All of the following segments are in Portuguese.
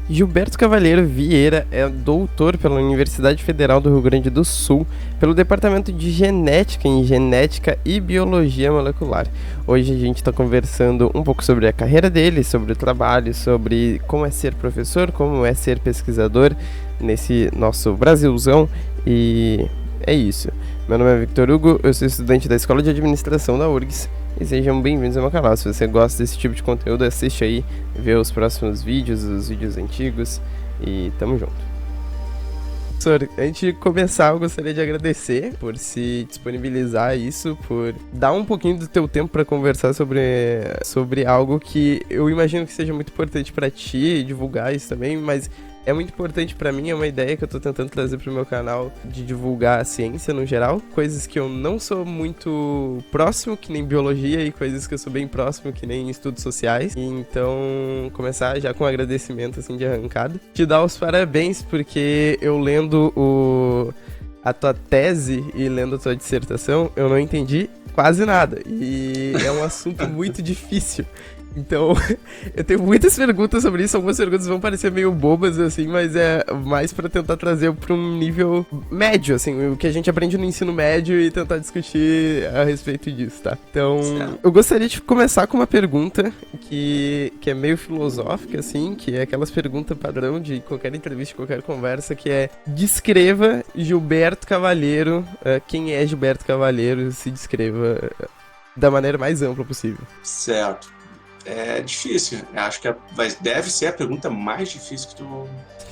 Gilberto Cavalheiro Vieira é doutor pela Universidade Federal do Rio Grande do Sul, pelo Departamento de Genética em Genética e Biologia Molecular. Hoje a gente está conversando um pouco sobre a carreira dele, sobre o trabalho, sobre como é ser professor, como é ser pesquisador nesse nosso Brasilzão, e é isso. Meu nome é Victor Hugo, eu sou estudante da Escola de Administração da URGS e sejam bem-vindos ao meu canal. Se você gosta desse tipo de conteúdo, assiste aí, vê os próximos vídeos, os vídeos antigos e tamo junto. Professor, antes de começar, eu gostaria de agradecer por se disponibilizar a isso, por dar um pouquinho do teu tempo para conversar sobre algo que eu imagino que seja muito importante para ti, divulgar isso também, mas é muito importante pra mim, é uma ideia que eu tô tentando trazer pro meu canal de divulgar a ciência no geral, coisas que eu não sou muito próximo, que nem biologia, e coisas que eu sou bem próximo, que nem estudos sociais. E então, começar já com um agradecimento assim de arrancada. Te dar os parabéns, porque eu lendo a tua tese e lendo a tua dissertação, eu não entendi quase nada. E é um assunto muito difícil. Então, eu tenho muitas perguntas sobre isso. Algumas perguntas vão parecer meio bobas, assim, mas é mais pra tentar trazer pra um nível médio, assim, o que a gente aprende no ensino médio e tentar discutir a respeito disso, tá? Então, eu gostaria de começar com uma pergunta que é meio filosófica, assim, que é aquelas perguntas padrão de qualquer entrevista, de qualquer conversa, que é: descreva Gilberto Cavalheiro, quem é Gilberto Cavalheiro, se descreva da maneira mais ampla possível. Certo. É difícil. Eu acho que deve ser a pergunta mais difícil que tu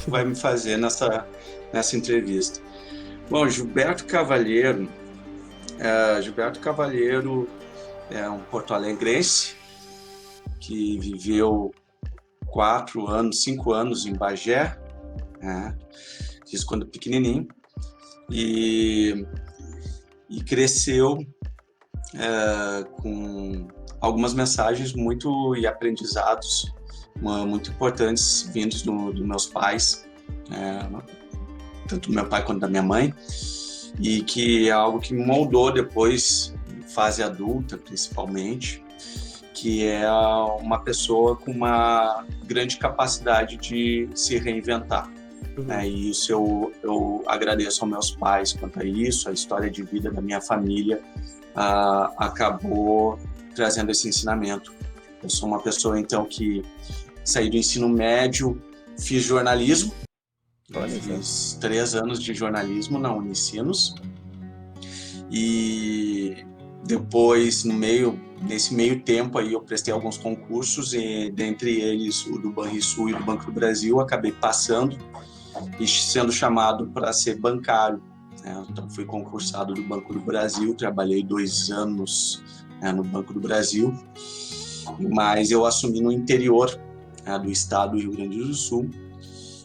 vai me fazer nessa entrevista. Bom, Gilberto Cavalheiro é um porto-alegrense que viveu 5 anos em Bagé, né? Isso quando pequenininho, e cresceu com algumas mensagens e aprendizados muito importantes vindos dos meus pais, tanto do meu pai quanto da minha mãe, e que é algo que me moldou depois, em fase adulta principalmente, que é uma pessoa com uma grande capacidade de se reinventar. E isso eu agradeço aos meus pais quanto a isso. A história de vida da minha família acabou trazendo esse ensinamento. Eu sou uma pessoa, então, que saí do ensino médio, fiz jornalismo. Fiz 3 anos de jornalismo na Unicinos. E depois, nesse meio tempo, aí, eu prestei alguns concursos, e dentre eles o do Banrisul e do Banco do Brasil, acabei passando e sendo chamado para ser bancário. Então, fui concursado do Banco do Brasil, trabalhei 2 anos no Banco do Brasil, mas eu assumi no interior do estado do Rio Grande do Sul,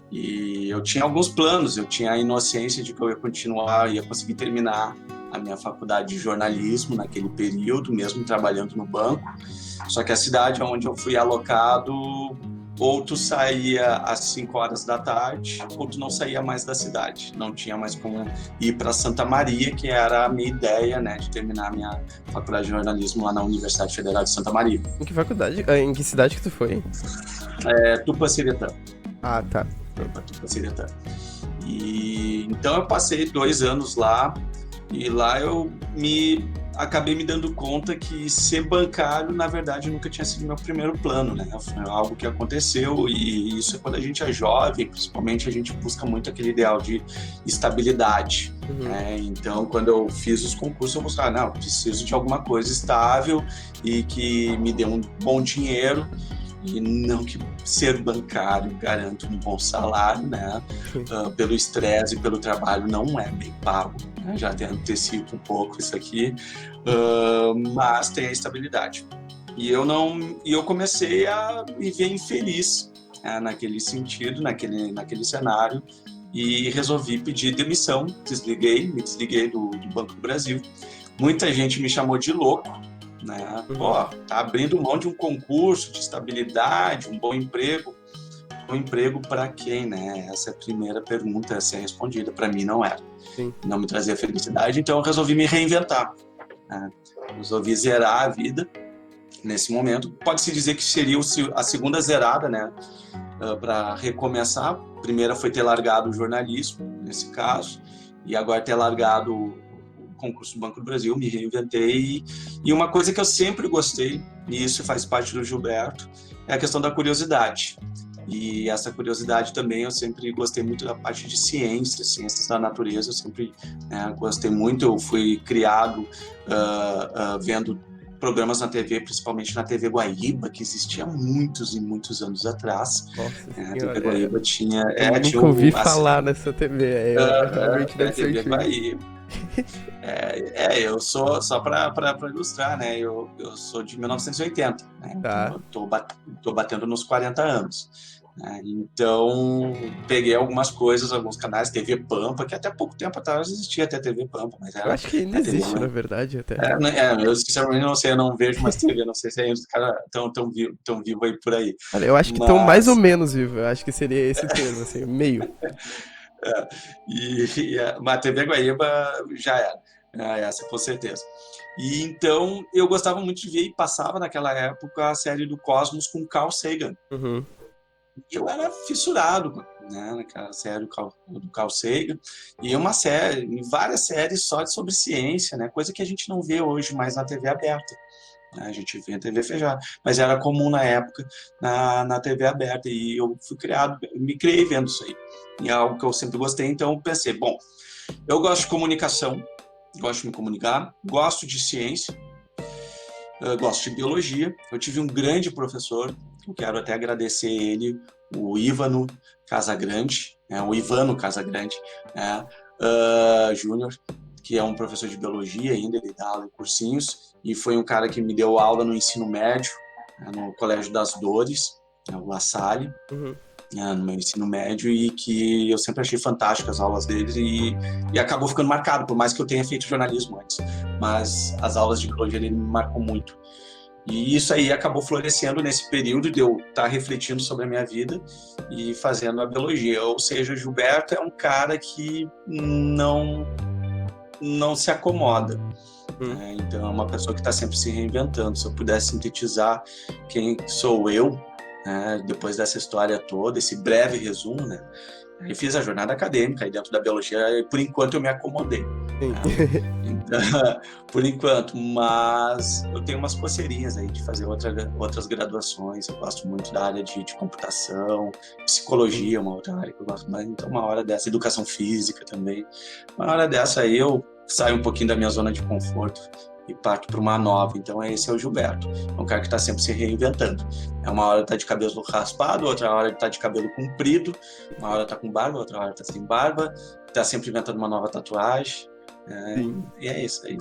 e eu tinha alguns planos. Eu tinha a inocência de que eu ia conseguir terminar a minha faculdade de jornalismo naquele período, mesmo trabalhando no banco, só que a cidade onde eu fui alocado, ou tu saía às 5 horas da tarde, ou tu não saía mais da cidade. Não tinha mais como ir para Santa Maria, que era a minha ideia, né, de terminar a minha faculdade de jornalismo lá na Universidade Federal de Santa Maria. Em que faculdade? Em que cidade que tu foi? Tupaciretã. Ah, tá. Tupaciretã. E então eu passei 2 anos lá, e lá eu acabei me dando conta que ser bancário, na verdade, nunca tinha sido meu primeiro plano, né? Foi algo que aconteceu, e isso é quando a gente é jovem, principalmente, a gente busca muito aquele ideal de estabilidade. Né? Então, quando eu fiz os concursos, eu buscava, não, eu preciso de alguma coisa estável e que me dê um bom dinheiro, e não que ser bancário garanta um bom salário, né? Pelo estresse e pelo trabalho não é bem pago, né? Já antecipo um pouco isso aqui, mas tem a estabilidade. E eu comecei a viver infeliz, naquele sentido, naquele cenário, e resolvi pedir demissão. Me desliguei do Banco do Brasil. Muita gente me chamou de louco, né? Pô, tá abrindo mão de um concurso, de estabilidade, um bom emprego. Bom emprego para quem, né? Essa é a primeira pergunta a ser respondida. Para mim não era. Sim. Não me trazia felicidade, então eu resolvi me reinventar, né? Resolvi zerar a vida nesse momento. Pode-se dizer que seria a segunda zerada, né, para recomeçar. A primeira foi ter largado o jornalismo, nesse caso, e agora ter largado o concurso do Banco do Brasil, me reinventei. E uma coisa que eu sempre gostei, e isso faz parte do Gilberto, é a questão da curiosidade. E essa curiosidade também, eu sempre gostei muito da parte de ciências da natureza, eu sempre gostei muito. Eu fui criado vendo programas na TV, principalmente na TV Guaíba, que existia muitos e muitos anos atrás. Nossa A TV Guaíba tinha... eu nunca ouvi falar nessa TV, realmente deve ser TV Guaíba. Eu sou, só para ilustrar, né? Eu sou de 1980, né? Tá. Então, tô batendo nos 40 anos. Né? Então, peguei algumas coisas, alguns canais, TV Pampa, que até pouco tempo atrás existia até TV Pampa, mas Eu acho que ainda existe, na verdade, até. Eu sinceramente não sei, eu não vejo mais TV, não sei se ainda os caras tão vivo aí por aí. Olha, eu acho que estão mais ou menos vivos, eu acho que seria esse termo, assim, meio. Mas a TV Guaíba já era, essa com certeza. E então eu gostava muito de ver, e passava naquela época a série do Cosmos com Carl Sagan. Uhum. E eu era fissurado, né, naquela série do Carl Sagan, e várias séries só sobre ciência, né, coisa que a gente não vê hoje mais na TV aberta. A gente vê a TV fechada, mas era comum na época na TV aberta, e eu me criei vendo isso aí. E é algo que eu sempre gostei, então eu pensei, bom, eu gosto de comunicação, gosto de me comunicar, gosto de ciência, gosto de biologia. Eu tive um grande professor, eu quero até agradecer ele, o Ivano Casagrande, Júnior, que é um professor de biologia ainda, ele dá aula em cursinhos, e foi um cara que me deu aula no ensino médio, no Colégio das Dores, o La Salle, no meu ensino médio, e que eu sempre achei fantásticas as aulas dele, e acabou ficando marcado, por mais que eu tenha feito jornalismo antes, mas as aulas de biologia dele me marcou muito. E isso aí acabou florescendo nesse período de eu estar refletindo sobre a minha vida e fazendo a biologia. Ou seja, Gilberto é um cara que não se acomoda. Então é uma pessoa que está sempre se reinventando. Se eu pudesse sintetizar quem sou eu, depois dessa história toda, esse breve resumo, né? Eu fiz a jornada acadêmica aí dentro da biologia, e por enquanto eu me acomodei. Então, por enquanto, mas eu tenho umas coceirinhas aí de fazer outras graduações. Eu gosto muito da área de computação, psicologia é uma outra área que eu gosto mais. Então, uma hora dessa, educação física também. Uma hora dessa aí eu saio um pouquinho da minha zona de conforto e parto para uma nova. Então, esse é o Gilberto. É um cara que está sempre se reinventando. Uma hora tá de cabelo raspado, outra hora ele tá de cabelo comprido, uma hora tá com barba, outra hora tá sem barba, tá sempre inventando uma nova tatuagem. E é isso aí.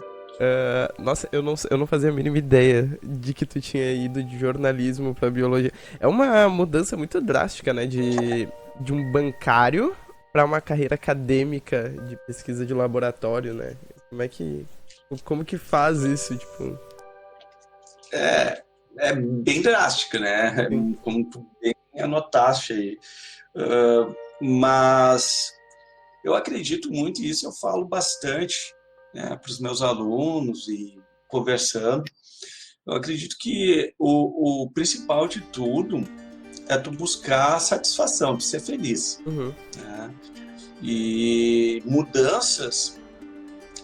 Nossa, eu não fazia a mínima ideia de que tu tinha ido de jornalismo pra biologia. É uma mudança muito drástica, né? De um bancário pra uma carreira acadêmica de pesquisa de laboratório, né? Como que faz isso, tipo? É bem drástica, né? Como tu bem anotaste aí. Mas eu acredito muito, e isso eu falo bastante, né, para os meus alunos e conversando. Eu acredito que o principal de tudo é tu buscar satisfação, tu ser feliz. Né? E mudanças,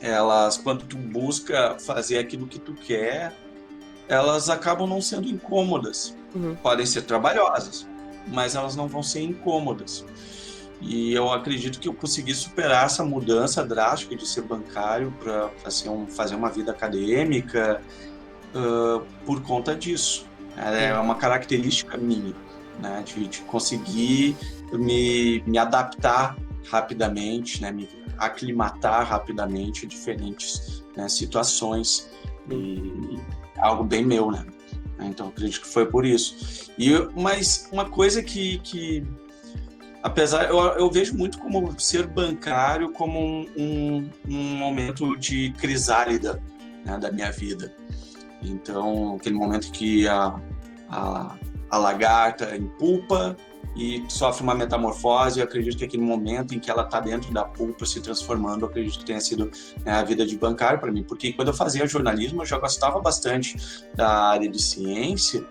elas, quando tu busca fazer aquilo que tu quer, elas acabam não sendo incômodas. Podem ser trabalhosas, mas elas não vão ser incômodas. E eu acredito que eu consegui superar essa mudança drástica de ser bancário para fazer uma vida acadêmica por conta disso. É uma característica minha, né, de conseguir me adaptar rapidamente, né, me aclimatar rapidamente a diferentes, né, situações. E algo bem meu, né? Então, acredito que foi por isso. Mas uma coisa que apesar, eu vejo muito como ser bancário como um momento de crisálida, né, da minha vida. Então, aquele momento que a lagarta empulpa, e sofre uma metamorfose. Eu acredito que aquele momento em que ela está dentro da pulpa se transformando, eu acredito que tenha sido, né, a vida de bancário para mim, porque quando eu fazia jornalismo eu já gostava bastante da área de ciência,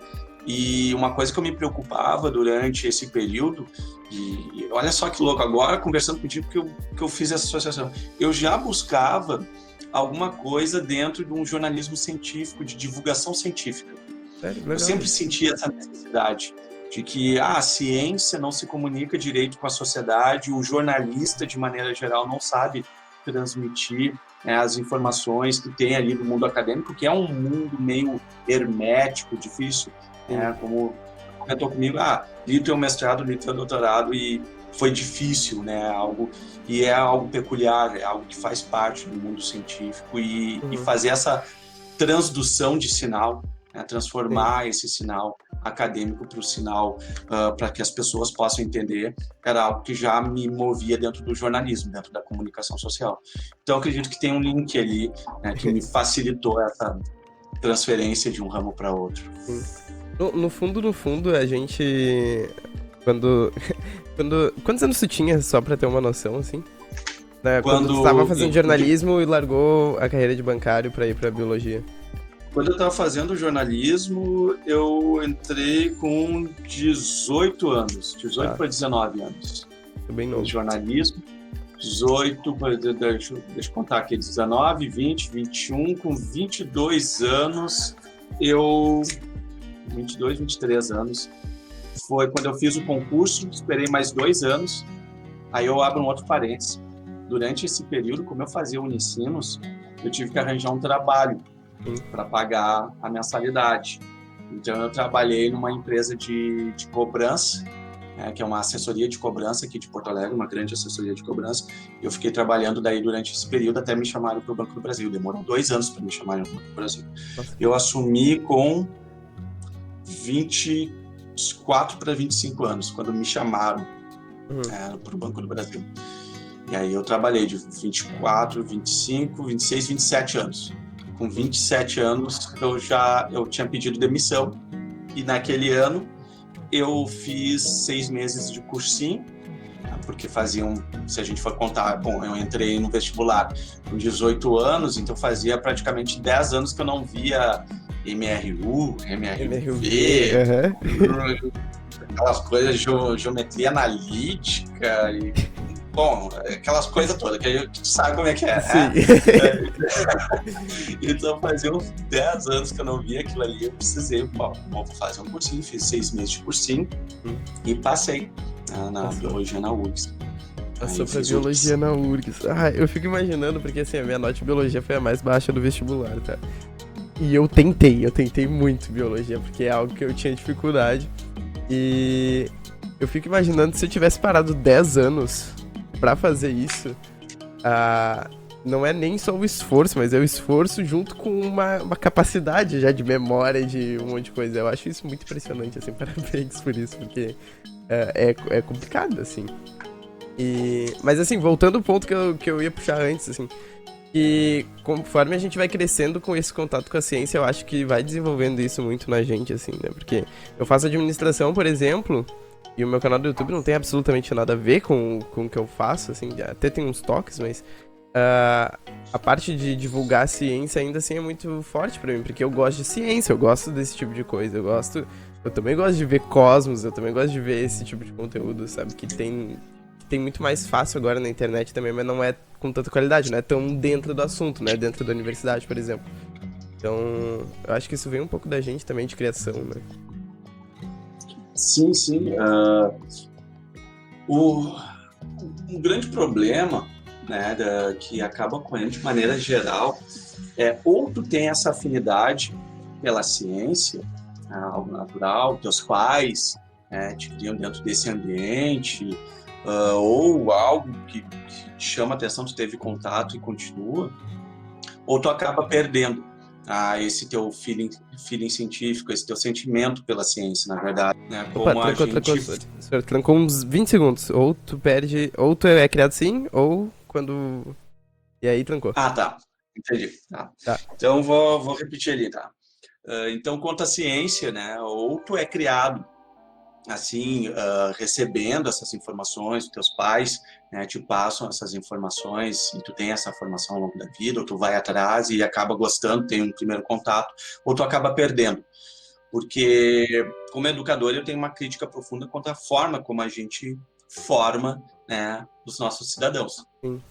e uma coisa que eu me preocupava durante esse período, e olha só que louco, agora conversando contigo que eu fiz essa associação, eu já buscava alguma coisa dentro de um jornalismo científico, de divulgação científica. Eu Legal. sempre senti essa necessidade de que a ciência não se comunica direito com a sociedade, o jornalista, de maneira geral, não sabe transmitir, né, as informações que tem ali do mundo acadêmico, que é um mundo meio hermético, difícil, né, como comentou comigo, li teu mestrado, li teu doutorado, e foi difícil, né, e é algo peculiar, é algo que faz parte do mundo científico, e fazer essa transdução de sinal, né, transformar esse sinal acadêmico para o sinal, para que as pessoas possam entender, era algo que já me movia dentro do jornalismo, dentro da comunicação social. Então, acredito que tem um link ali, né, que me facilitou essa transferência de um ramo para outro. No fundo, a gente... Quantos anos tu tinha, só pra ter uma noção, assim? Né, quando tu estava fazendo jornalismo e largou a carreira de bancário pra ir pra biologia? Quando eu estava fazendo jornalismo, eu entrei com 18 anos, 18 para 19 anos. Bem novo. Jornalismo, 18, deixa eu contar aqui, 19, 20, 21, com 22 anos, 22, 23 anos, foi quando eu fiz o concurso, esperei mais 2 anos, aí eu abro um outro parênteses. Durante esse período, como eu fazia Unicinos, eu tive que arranjar um trabalho para pagar a mensalidade. Então, eu trabalhei numa empresa de cobrança, que é uma assessoria de cobrança aqui de Porto Alegre, uma grande assessoria de cobrança. Eu fiquei trabalhando daí durante esse período até me chamarem para o Banco do Brasil. Demorou 2 anos para me chamarem para o Banco do Brasil. Eu assumi com 24 para 25 anos, quando me chamaram para o Banco do Brasil. E aí eu trabalhei de 24, 25, 26, 27 anos. Com 27 anos, eu tinha pedido demissão, e naquele ano eu fiz 6 meses de cursinho, porque se a gente for contar, bom, eu entrei no vestibular com 18 anos, então fazia praticamente 10 anos que eu não via MRU, MRV, aquelas coisas de geometria analítica e... Bom, aquelas coisas todas, que a gente sabe como é que é, né? Então, fazia uns 10 anos que eu não via aquilo ali, eu precisei, vou fazer um cursinho, fiz 6 meses de cursinho e passei na biologia na URGS. Passou pra biologia na URGS. Eu fico imaginando, porque assim, a minha nota de biologia foi a mais baixa do vestibular, tá? E eu tentei muito biologia, porque é algo que eu tinha dificuldade. E eu fico imaginando se eu tivesse parado 10 anos pra fazer isso, não é nem só o esforço, mas é o esforço junto com uma capacidade já de memória, de um monte de coisa. Eu acho isso muito impressionante, assim, parabéns por isso, porque é complicado, assim. Mas assim, voltando ao ponto que eu ia puxar antes, assim, que conforme a gente vai crescendo com esse contato com a ciência, eu acho que vai desenvolvendo isso muito na gente, assim, né? Porque eu faço administração, por exemplo, e o meu canal do YouTube não tem absolutamente nada a ver com o que eu faço, assim, até tem uns toques, mas a parte de divulgar a ciência ainda assim é muito forte pra mim, porque eu gosto de ciência, eu gosto desse tipo de coisa, eu também gosto de ver Cosmos, eu também gosto de ver esse tipo de conteúdo, sabe, que tem muito mais fácil agora na internet também, mas não é com tanta qualidade, não é tão dentro do assunto, né, dentro da universidade, por exemplo. Então, eu acho que isso vem um pouco da gente também, de criação, né. Sim. Um grande problema, né, que acaba com a gente de maneira geral ou tu tem essa afinidade pela ciência, algo natural, teus pais te criam dentro desse ambiente, ou algo que te chama a atenção, tu teve contato e continua, ou tu acaba perdendo esse teu feeling científico, esse teu sentimento pela ciência, na verdade, né? Como Senhor, trancou uns 20 segundos. Ou tu perde, ou tu é criado sim, ou quando... E aí trancou. Tá. Entendi. Tá. Então vou repetir ali, tá? Então, quanto à ciência, né? Ou tu é criado assim, recebendo essas informações, os teus pais, né, te passam essas informações e tu tem essa formação ao longo da vida, ou tu vai atrás e acaba gostando, tem um primeiro contato, ou tu acaba perdendo. Porque, como educador, eu tenho uma crítica profunda quanto à forma como a gente forma, né, os nossos cidadãos. Sim.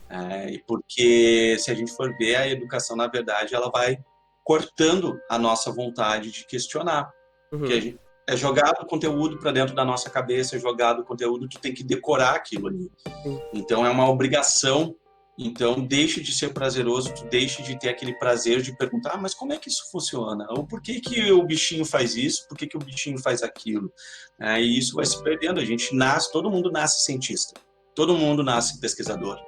E porque, se a gente for ver, a educação, na verdade, ela vai cortando a nossa vontade de questionar. Porque a Uhum. gente, é jogado conteúdo para dentro da nossa cabeça, é jogado conteúdo, tu tem que decorar aquilo ali. Sim. Então, é uma obrigação. Então, deixa de ser prazeroso, tu deixa de ter aquele prazer de perguntar, mas como é que isso funciona? Ou por que que o bichinho faz isso? Por que que o bichinho faz aquilo? E isso vai se perdendo. A gente nasce, todo mundo nasce cientista. Todo mundo nasce pesquisador.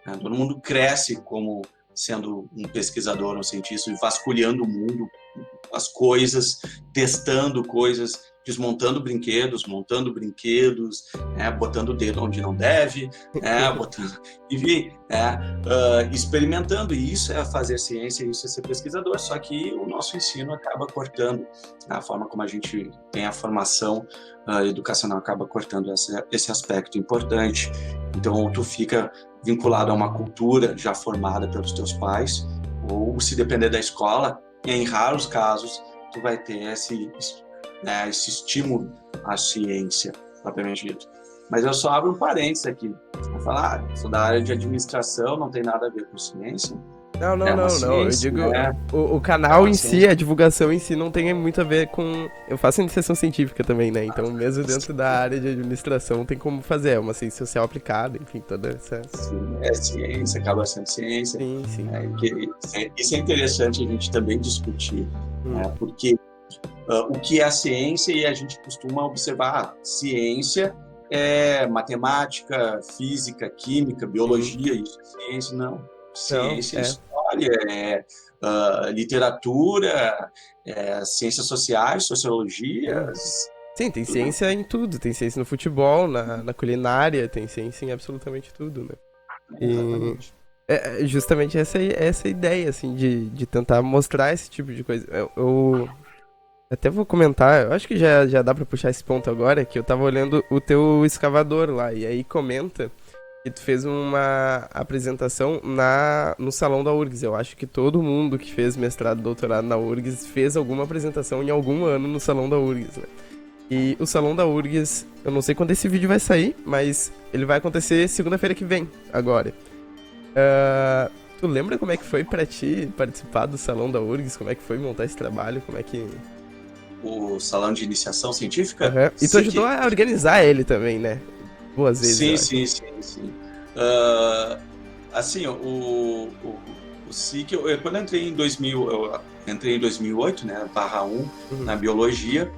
Todo mundo cresce como sendo um pesquisador, um cientista, vasculhando o mundo, as coisas, testando coisas, desmontando brinquedos, montando brinquedos, botando o dedo onde não deve, botando, enfim, experimentando. E isso é fazer ciência, isso é ser pesquisador. Só que o nosso ensino acaba cortando, a forma como a gente tem a formação educacional acaba cortando esse aspecto importante. Então, tu fica vinculado a uma cultura já formada pelos teus pais, ou se depender da escola, em raros casos, tu vai ter esse estímulo à ciência, propriamente dito. Mas eu só abro um parênteses aqui. Vou falar, sou da área de administração, não tem nada a ver com ciência. Não. É uma Eu ciência, digo, né? o canal em si, a divulgação em si, não tem muito a ver com. Eu faço iniciação científica também, né? Então, mesmo dentro da área de administração, tem como fazer. É uma ciência social aplicada, enfim, toda essa. Sim, é ciência, acaba sendo ciência. Sim. Isso é interessante a gente também discutir, Hum. porque o que é a ciência, e a gente costuma observar, ciência é matemática, física, química, biologia, isso é ciência, não. Ciência é história, é literatura, ciências sociais, sociologia. Sim, tem ciência em tudo. Tem ciência no futebol, na culinária, tem ciência em absolutamente tudo, né? Exatamente. É justamente essa ideia, assim, de tentar mostrar esse tipo de coisa. Eu até vou comentar, eu acho que já dá pra puxar esse ponto agora, que eu tava olhando o teu escavador lá, e aí comenta que tu fez uma apresentação no salão da URGS. Eu acho que todo mundo que fez mestrado, doutorado na URGS fez alguma apresentação em algum ano no salão da URGS, né? E o salão da URGS, eu não sei quando esse vídeo vai sair, mas ele vai acontecer segunda-feira que vem, agora. Tu lembra como é que foi pra ti participar do salão da URGS? Como é que foi montar esse trabalho? Como é que... O salão de iniciação científica? Uhum. E tu ajudou a organizar ele também, né? Boas vezes. Sim. Assim, o SIC, quando eu entrei em 2000, eu entrei em 2008, né, /1, na biologia,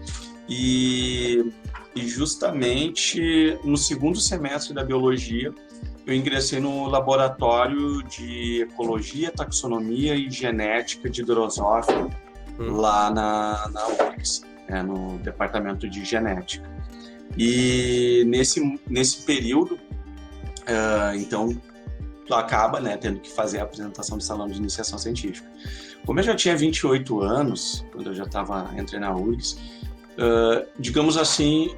e justamente no segundo semestre da biologia, eu ingressei no laboratório de ecologia, taxonomia e genética de drosófila, lá na URGS, no departamento de genética. E nesse período, então, tu acaba, né, tendo que fazer a apresentação do salão de iniciação científica. Como eu já tinha 28 anos, quando eu já entrei na URGS, digamos assim,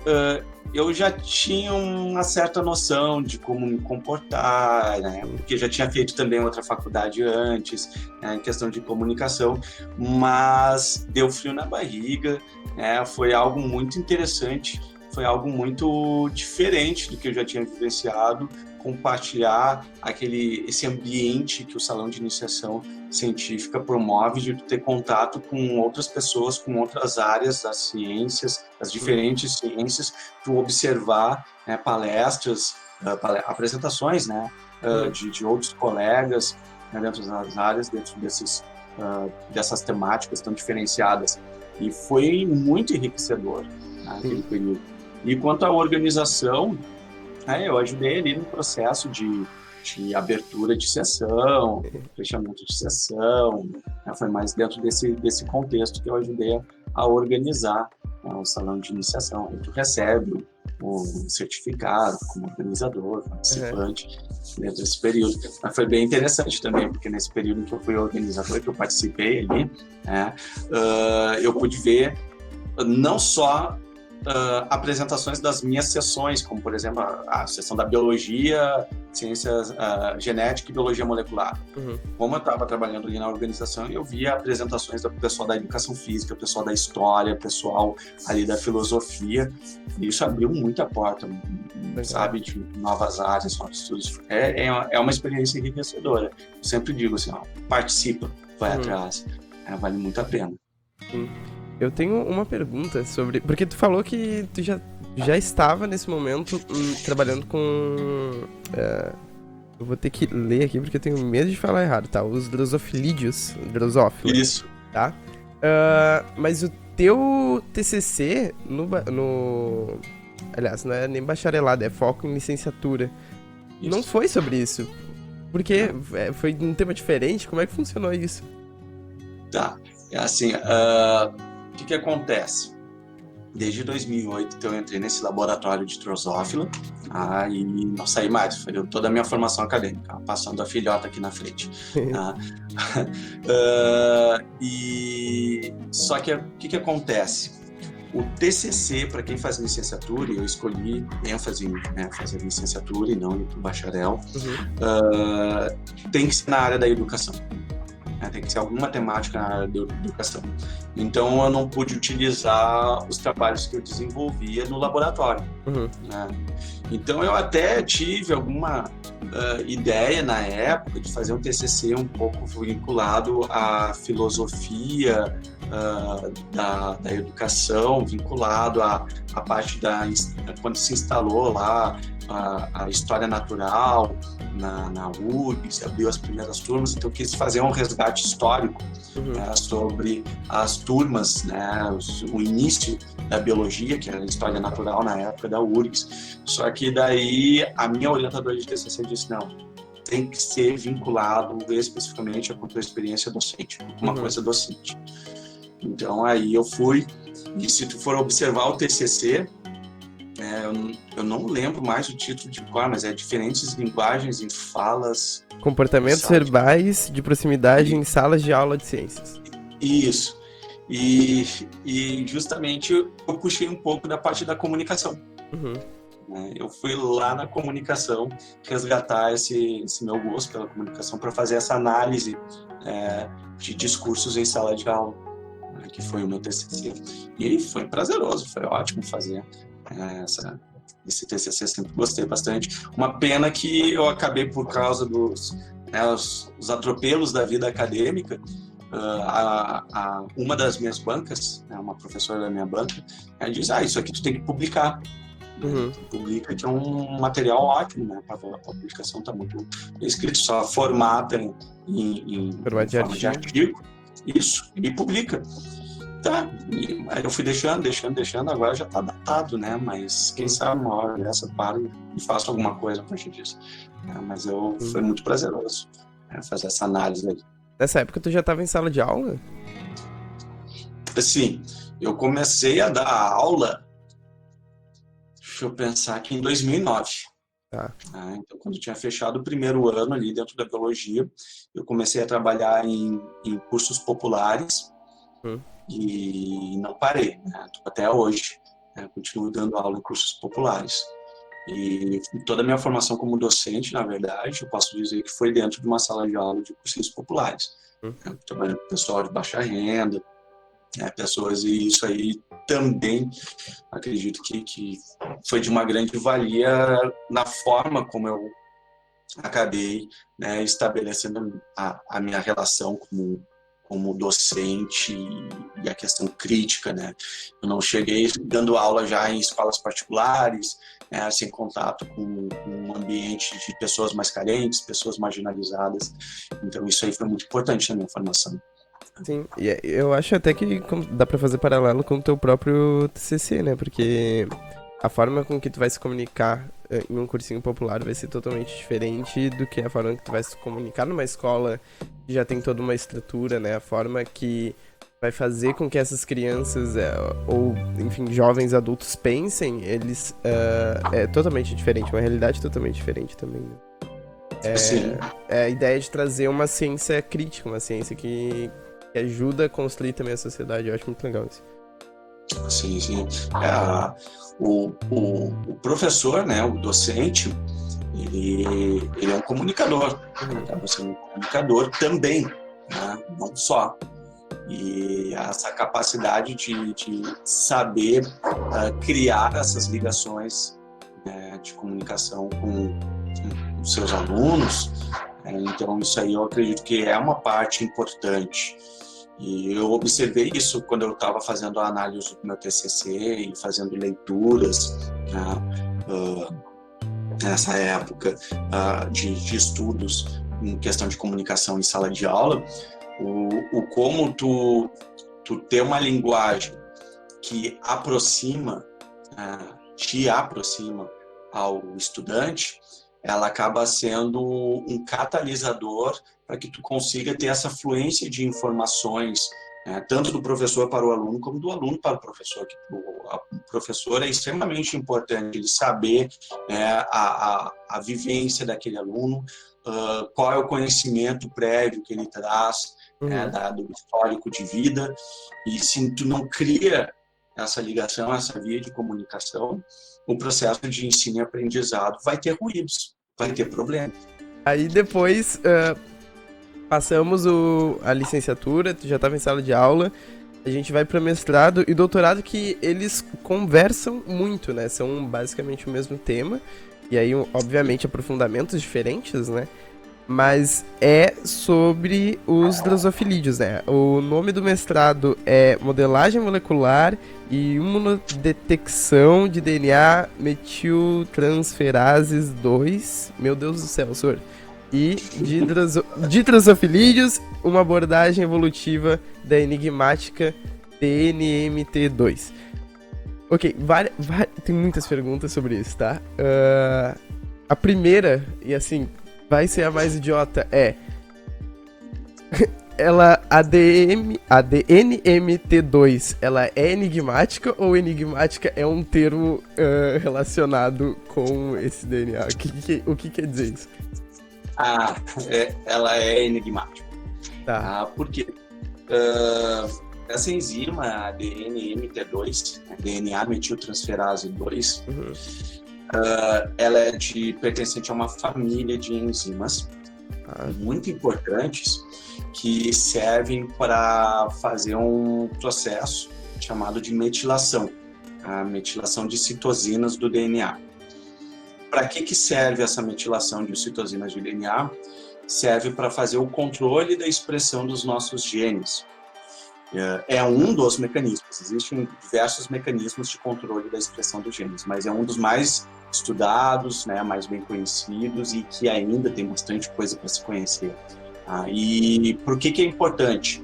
eu já tinha uma certa noção de como me comportar, né, porque já tinha feito também outra faculdade antes, em questão de comunicação, mas deu frio na barriga, foi algo muito interessante, foi algo muito diferente do que eu já tinha vivenciado, compartilhar esse ambiente que o salão de iniciação científica promove, de ter contato com outras pessoas, com outras áreas das ciências, das diferentes ciências, tu observar palestras, apresentações, né, de outros colegas, dentro das áreas, dentro dessas temáticas tão diferenciadas. E foi muito enriquecedor naquele período. E quanto à organização, eu ajudei ali no processo de abertura de sessão, fechamento de sessão, foi mais dentro desse contexto que eu ajudei a organizar o salão de iniciação. Aí tu recebe o certificado como organizador, participante, dentro desse período. Mas foi bem interessante também, porque nesse período em que eu fui organizador, que eu participei ali, eu pude ver não só apresentações das minhas sessões, como, por exemplo, a sessão da biologia, ciências, genética e biologia molecular. Uhum. Como eu estava trabalhando ali na organização, eu via apresentações do pessoal da educação física, pessoal da história, pessoal ali da filosofia, e isso abriu muita porta, sabe, de novas áreas, novos estudos. É uma experiência enriquecedora. Eu sempre digo assim, participa, vai atrás, vale muito a pena. Sim. Eu tenho uma pergunta sobre... Porque tu falou que tu já estava nesse momento trabalhando com... eu vou ter que ler aqui porque eu tenho medo de falar errado, tá? Os drosofilídeos. Drosófila. Isso. Tá? Mas o teu TCC aliás, não é nem bacharelado, é foco em licenciatura. Isso. Não foi sobre isso. Porque foi um tema diferente? Como é que funcionou isso? Tá. É assim, o que acontece? Desde 2008 eu entrei nesse laboratório de Drosophila e não saí mais, foi toda a minha formação acadêmica, passando a filhota aqui na frente. Só que o que acontece? O TCC, para quem faz licenciatura, e eu escolhi ênfase em fazer licenciatura e não ir para o bacharel, tem que ser na área da educação. Tem que ser alguma temática na área da educação. Então, eu não pude utilizar os trabalhos que eu desenvolvia no laboratório. Né? Então, eu até tive alguma ideia na época de fazer um TCC um pouco vinculado à filosofia da educação, vinculado à parte quando se instalou lá a história natural na URGS, abriu as primeiras turmas, então eu quis fazer um resgate histórico sobre as turmas, né, o início da biologia, que era a história natural na época da URGS. Só que daí a minha orientadora de TCC disse, não, tem que ser vinculado especificamente com a tua experiência docente, com uma coisa docente. Então aí eu fui, e se tu for observar o TCC, eu não lembro mais o título de cor, mas é diferentes linguagens em falas... Comportamentos verbais de proximidade em salas de aula de ciências. Isso. E justamente eu puxei um pouco da parte da comunicação. Eu fui lá na comunicação resgatar esse meu gosto pela comunicação para fazer essa análise de discursos em sala de aula, que foi o meu TCC. E foi prazeroso, foi ótimo fazer esse TCC, sempre gostei bastante. Uma pena que eu acabei por causa dos os atropelos da vida acadêmica. Uma das minhas bancas, uma professora da minha banca, ela diz, isso aqui tu tem que publicar. Publica, que é um material ótimo, né? A publicação está muito escrito, só formata em forma de artigo. Isso, e publica. Tá, aí eu fui deixando, agora já está datado, né? Mas quem sabe uma hora dessa paro e faço alguma coisa a partir disso. Mas foi muito prazeroso fazer essa análise aí. Nessa época tu já estava em sala de aula? Sim, eu comecei a dar aula, deixa eu pensar aqui, em 2009. Então, quando eu tinha fechado o primeiro ano ali dentro da biologia, eu comecei a trabalhar em cursos populares. E não parei, né? Até hoje, continuo dando aula em cursos populares. E toda a minha formação como docente, na verdade, eu posso dizer que foi dentro de uma sala de aula de cursos populares. Trabalhando com pessoal de baixa renda, pessoas, e isso aí também acredito que foi de uma grande valia na forma como eu acabei estabelecendo a minha relação como docente e a questão crítica, né? Eu não cheguei dando aula já em escolas particulares, sem contato com um ambiente de pessoas mais carentes, pessoas marginalizadas. Então isso aí foi muito importante na minha formação. Sim, e eu acho até que dá pra fazer paralelo com o teu próprio TCC, né? Porque a forma com que tu vai se comunicar em um cursinho popular vai ser totalmente diferente do que a forma que tu vai se comunicar numa escola que já tem toda uma estrutura, né? A forma que vai fazer com que essas crianças ou, enfim, jovens adultos pensem, eles é totalmente diferente, uma realidade totalmente diferente também, né? A ideia de trazer uma ciência crítica, uma ciência que ajuda a construir também a sociedade. Eu acho muito legal isso. Sim, sim. O professor, né, o docente, ele é um comunicador, acaba sendo um comunicador também, né, não só. E essa capacidade de saber criar essas ligações, né, de comunicação com os seus alunos, então isso aí eu acredito que é uma parte importante. E eu observei isso quando eu estava fazendo a análise do meu TCC e fazendo leituras, né, nessa época de estudos em questão de comunicação em sala de aula, o como tu ter uma linguagem que te aproxima ao estudante, ela acaba sendo um catalisador para que tu consiga ter essa fluência de informações, tanto do professor para o aluno, como do aluno para o professor. Que o professor é extremamente importante ele saber a vivência daquele aluno, qual é o conhecimento prévio que ele traz, do histórico de vida, e se tu não cria essa ligação, essa via de comunicação, o processo de ensino e aprendizado vai ter ruídos, vai ter problemas. Aí depois passamos a licenciatura, tu já estava em sala de aula, a gente vai para mestrado e doutorado, que eles conversam muito, né? São basicamente o mesmo tema, e aí, obviamente, aprofundamentos diferentes, né? Mas é sobre os drosofilídeos, né? O nome do mestrado é Modelagem Molecular e Imunodetecção de DNA Metiltransferases 2. Meu Deus do céu, senhor. E de drosofilídeos, uma abordagem evolutiva da enigmática TNMT2. Ok, tem muitas perguntas sobre isso, tá? A primeira, e assim, vai ser a mais idiota, a DNMT2, ela é enigmática, ou enigmática é um termo relacionado com esse DNA? O que quer dizer isso? Ela é enigmática. Tá. Por quê? Essa enzima, a DNMT2, DNA metiltransferase 2, ela é pertencente a uma família de enzimas muito importantes que servem para fazer um processo chamado de metilação, a metilação de citosinas do DNA. Para que serve essa metilação de citosinas de DNA? Serve para fazer o controle da expressão dos nossos genes. É um dos mecanismos. Existem diversos mecanismos de controle da expressão dos genes, mas é um dos mais estudados, né, mais bem conhecidos, e que ainda tem bastante coisa para se conhecer. E por que é importante?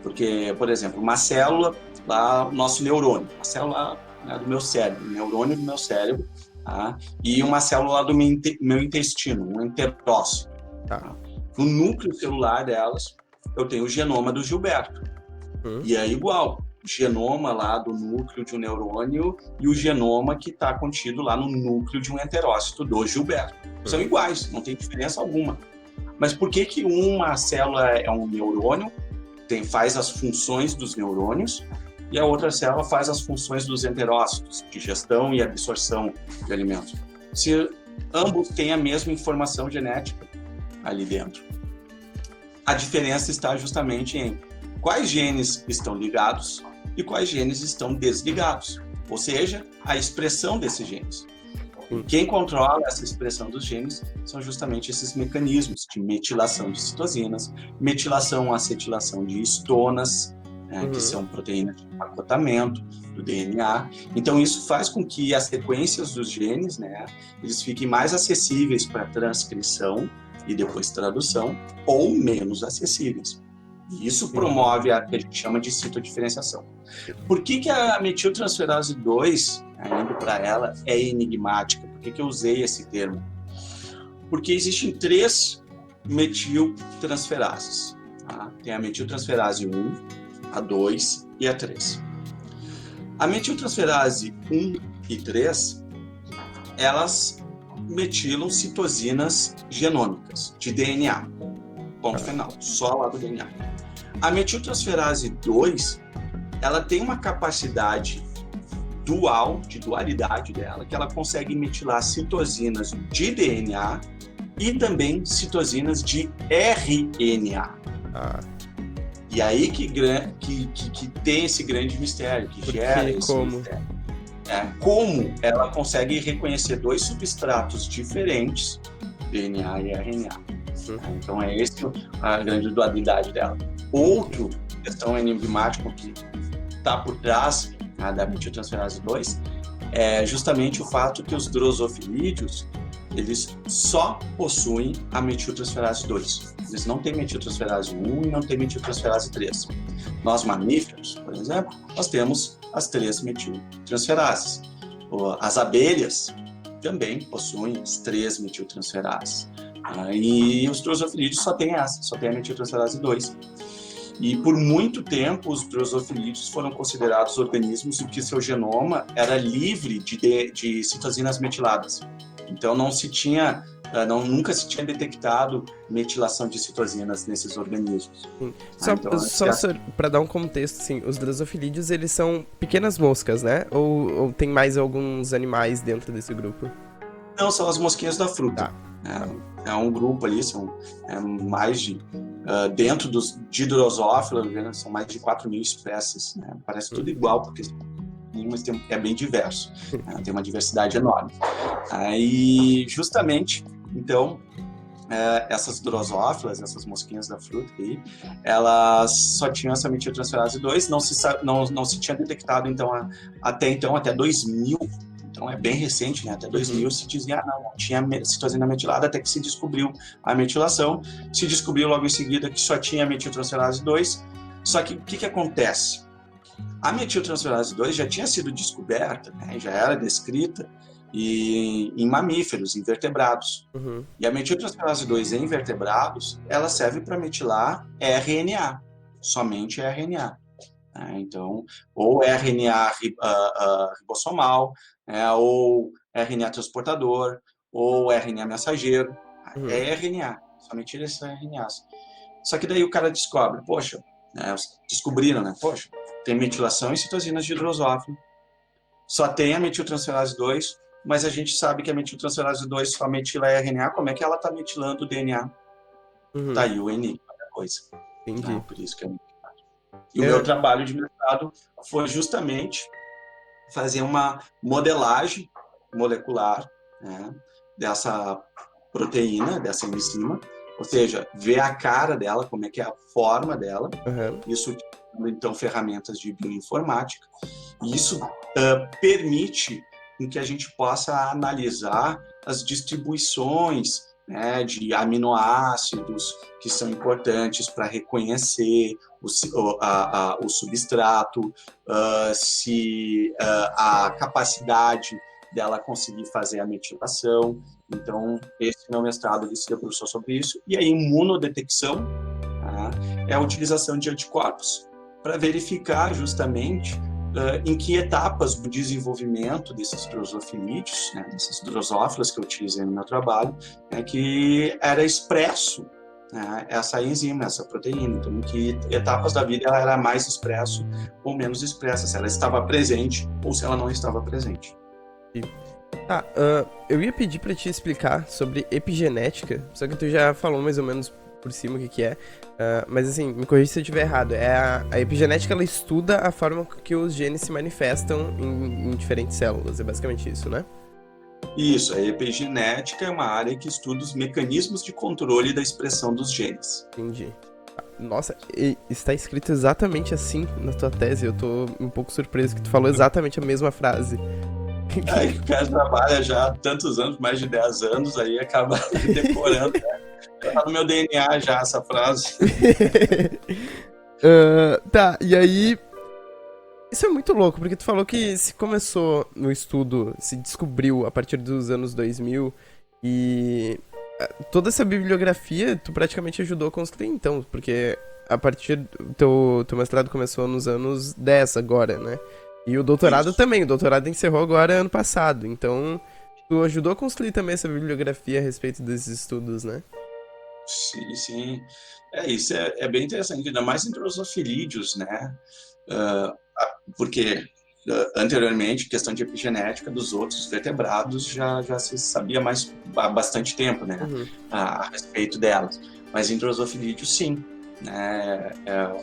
Porque, por exemplo, uma célula, lá, o nosso neurônio, a célula, né, do meu cérebro, o neurônio do meu cérebro, e uma célula lá do meu intestino, um enterócito. No núcleo celular delas, eu tenho o genoma do Gilberto. E é igual, o genoma lá do núcleo de um neurônio e o genoma que está contido lá no núcleo de um enterócito do Gilberto. São iguais, não tem diferença alguma. Mas por que uma célula é um neurônio, faz as funções dos neurônios, e a outra célula faz as funções dos enterócitos, de gestão e absorção de alimentos? Se ambos têm a mesma informação genética ali dentro. A diferença está justamente em quais genes estão ligados e quais genes estão desligados, ou seja, a expressão desses genes. Quem controla essa expressão dos genes são justamente esses mecanismos de metilação de citosinas, metilação, acetilação de histonas, que são proteínas de empacotamento do DNA. Então, isso faz com que as sequências dos genes, né, eles fiquem mais acessíveis para transcrição e depois tradução, ou menos acessíveis. E isso promove a que a gente chama de citodiferenciação. Por que a metiltransferase 2, indo para ela, é enigmática? Por que eu usei esse termo? Porque existem 3 metiltransferases. Tem a metiltransferase 1, a 2 e a 3. A metiltransferase 1 e 3, elas metilam citosinas genômicas, de DNA. Ponto final, só lá do DNA. A metiltransferase 2, ela tem uma capacidade dual, de dualidade dela, que ela consegue metilar citosinas de DNA e também citosinas de RNA. Ah, E aí que tem esse grande mistério, que gera esse como? mistério. Como ela consegue reconhecer dois substratos diferentes, DNA e RNA. Então é esse a grande dualidade dela. Outra questão enigmática que está por trás da metiltransferase 2 é justamente o fato que os drosofilídeos eles só possuem a metiltransferase 2. Eles não têm metiltransferase 1 e não têm metiltransferase 3. Nós mamíferos, por exemplo, nós temos as 3 metiltransferases. As abelhas também possuem as 3 metiltransferases. E os drosofilídeos só têm essa, só tem a metiltransferase 2. E por muito tempo os drosofilídeos foram considerados organismos em que seu genoma era livre de citosinas metiladas. Então nunca se tinha detectado metilação de citosinas nesses organismos. Só para dar um contexto, assim, os drosofilídeos eles são pequenas moscas, né? Ou tem mais alguns animais dentro desse grupo? Não, são as mosquinhas da fruta. Tá. É um grupo ali, são mais de... dentro de drosófilas, são mais de 4.000 espécies. Né? Parece tudo igual, porque mas é bem diverso. Tem uma diversidade enorme. E justamente, então, essas drosófilas, essas mosquinhas da fruta aí, elas só tinham essa metiltransferase 2, não se tinha detectado até 2000. Então é bem recente, né? Até 2000 se dizia, não tinha citosina metilada, até que se descobriu a metilação. Se descobriu logo em seguida que só tinha metiltransferase 2. Só que o que acontece? A metiltransferase 2 já tinha sido descoberta, né? Já era descrita em mamíferos, em vertebrados. E a metiltransferase 2 em vertebrados, ela serve para metilar RNA, somente RNA. Então, ou RNA ribossomal, ou RNA transportador, ou RNA mensageiro. É RNA, somente esses RNAs. Só que daí o cara descobre, descobriram, né? Tem metilação em citosinas de drosófilo, só tem a metiltransferase 2, mas a gente sabe que a metiltransferase 2 só metila RNA, como é que ela está metilando o DNA? Tá aí o enigma da coisa. Entendi. Por isso que é muito claro. E o meu trabalho de mestrado foi justamente fazer uma modelagem molecular, né, dessa proteína, dessa enzima, ou seja, ver a cara dela, como é que é a forma dela, isso então ferramentas de bioinformática, e isso permite que a gente possa analisar as distribuições, né, de aminoácidos que são importantes para reconhecer o substrato, se a capacidade dela conseguir fazer a metilação. Então, esse meu mestrado ele se debruçou sobre isso. E a imunodetecção é a utilização de anticorpos para verificar justamente em que etapas do desenvolvimento desses drosofilídeos, né, dessas drosófilas que eu utilizei no meu trabalho, que era expresso essa enzima, essa proteína. Então, em que etapas da vida ela era mais expresso ou menos expressa, se ela estava presente ou se ela não estava presente. Eu ia pedir para te explicar sobre epigenética, só que tu já falou mais ou menos por cima o que é, mas assim, me corrija se eu estiver errado. A epigenética, ela estuda a forma que os genes se manifestam em diferentes células, é basicamente isso, né? Isso, a epigenética é uma área que estuda os mecanismos de controle da expressão dos genes. Entendi. Nossa, está escrito exatamente assim na tua tese, eu tô um pouco surpreso que tu falou exatamente a mesma frase. Que o cara trabalha já há tantos anos, mais de 10 anos, aí acaba decorando, né? Tá no meu DNA já essa frase. E aí... Isso é muito louco, porque tu falou que se começou no estudo, se descobriu a partir dos anos 2000, e toda essa bibliografia tu praticamente ajudou a construir, então, porque a partir do teu mestrado começou nos anos 10 agora, né? E o doutorado também, o doutorado encerrou agora ano passado, então tu ajudou a construir também essa bibliografia a respeito desses estudos, né? Sim. Isso é bem interessante, ainda mais em drosofilídeos, né? porque anteriormente, questão de epigenética dos outros vertebrados já se sabia há bastante tempo, né, a respeito delas. Mas em Drosophilídeo, sim, né,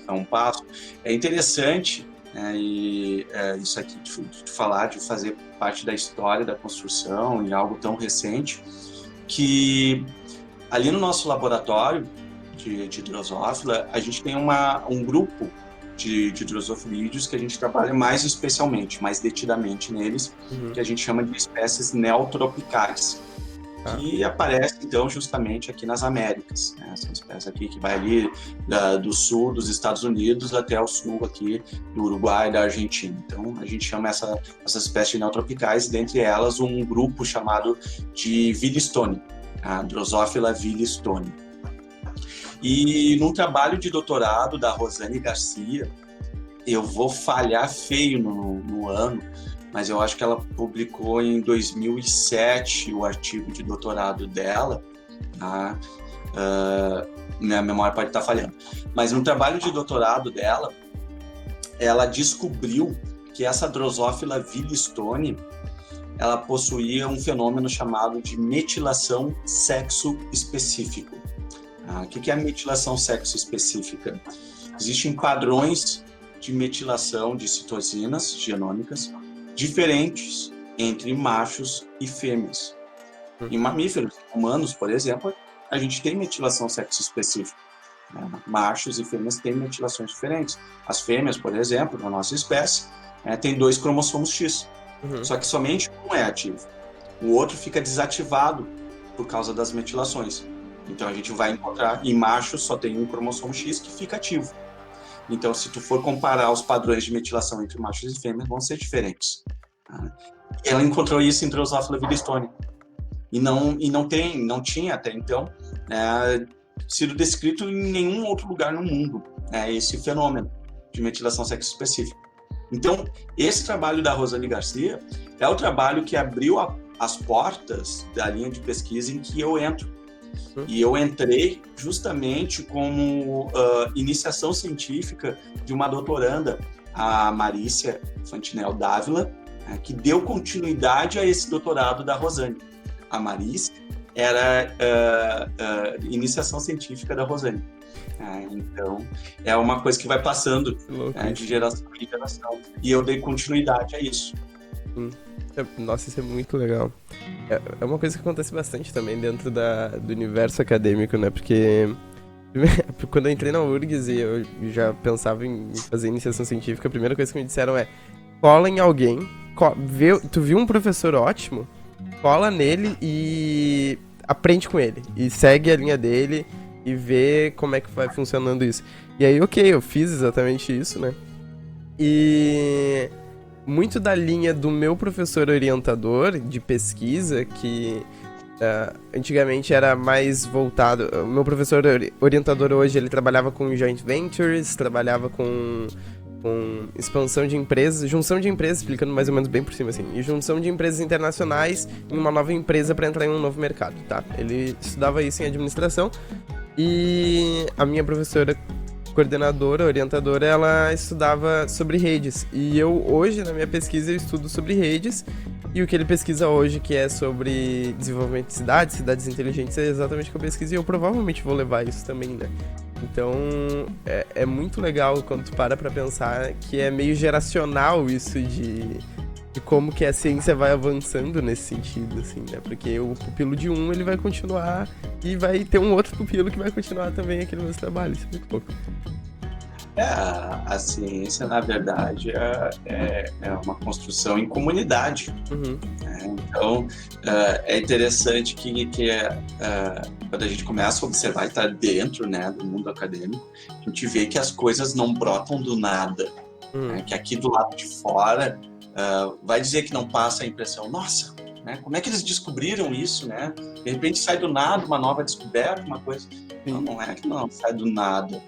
é um passo. É interessante, né, e isso aqui de falar, de fazer parte da história da construção e algo tão recente, que ali no nosso laboratório de drosófila, a gente tem um grupo de drosofilídeos que a gente trabalha mais especialmente, mais detidamente neles, que a gente chama de espécies neotropicais, que aparecem, então, justamente aqui nas Américas, né? Essa espécie aqui que vai ali do sul dos Estados Unidos até o sul aqui do Uruguai e da Argentina. Então, a gente chama essas espécies neotropicais, dentre elas um grupo chamado de Willistone, a Drosophila willistone. E num trabalho de doutorado da Rosane Garcia, eu vou falhar feio no ano, mas eu acho que ela publicou em 2007 o artigo de doutorado dela, tá? Minha memória pode estar falhando. Mas no trabalho de doutorado dela, ela descobriu que essa Drosophila willistone, ela possuía um fenômeno chamado de metilação sexo-específico. O que é a metilação sexo-específica? Existem padrões de metilação de citosinas genômicas diferentes entre machos e fêmeas. Em mamíferos, humanos, por exemplo, a gente tem metilação sexo-específica. Machos e fêmeas têm metilações diferentes. As fêmeas, por exemplo, na nossa espécie, tem 2 cromossomos X. Só que somente um é ativo. O outro fica desativado por causa das metilações. Então a gente vai encontrar, em machos só tem um cromossomo X que fica ativo. Então, se tu for comparar os padrões de metilação entre machos e fêmeas, vão ser diferentes. Ela encontrou isso em Drosophila willistone. E não tinha até então sido descrito em nenhum outro lugar no mundo, esse fenômeno de metilação sexo-específica. Então, esse trabalho da Rosane Garcia é o trabalho que abriu as portas da linha de pesquisa em que eu entro. E eu entrei justamente como iniciação científica de uma doutoranda, a Marícia Fantinel Dávila, que deu continuidade a esse doutorado da Rosane. A Marícia era iniciação científica da Rosane. Então, é uma coisa que vai passando de geração em geração. E eu dei continuidade a isso. Nossa, isso é muito legal. É uma coisa que acontece bastante também dentro do universo acadêmico, né? Porque quando eu entrei na URGS e eu já pensava em fazer iniciação científica, a primeira coisa que me disseram é: cola em alguém, tu viu um professor ótimo, cola nele e aprende com ele. E segue a linha dele e vê como é que vai funcionando isso. E aí, eu fiz exatamente isso, né? E muito da linha do meu professor orientador de pesquisa, que antigamente era mais voltado... O meu professor orientador hoje, ele trabalhava com joint ventures, trabalhava com expansão de empresas, junção de empresas, explicando mais ou menos bem por cima, assim, e junção de empresas internacionais em uma nova empresa para entrar em um novo mercado, tá? Ele estudava isso em administração e a minha professora coordenadora, orientadora, ela estudava sobre redes. E eu, hoje, na minha pesquisa, eu estudo sobre redes. E o que ele pesquisa hoje, que é sobre desenvolvimento de cidades inteligentes, é exatamente o que eu pesquiso. E eu provavelmente vou levar isso também, né? Então, é muito legal quando tu para pra pensar que é meio geracional isso de como que a ciência vai avançando nesse sentido, assim, né? Porque o pupilo de um, ele vai continuar e vai ter um outro pupilo que vai continuar também aqui no meu trabalho. Isso é muito louco. A ciência, na verdade, é uma construção em comunidade. Então, é interessante que quando a gente começa a observar e estar dentro, né, do mundo acadêmico, a gente vê que as coisas não brotam do nada. Que aqui do lado de fora vai dizer que não passa a impressão, nossa, né, como é que eles descobriram isso, né? De repente sai do nada uma nova descoberta, uma coisa. Não é que não sai do nada.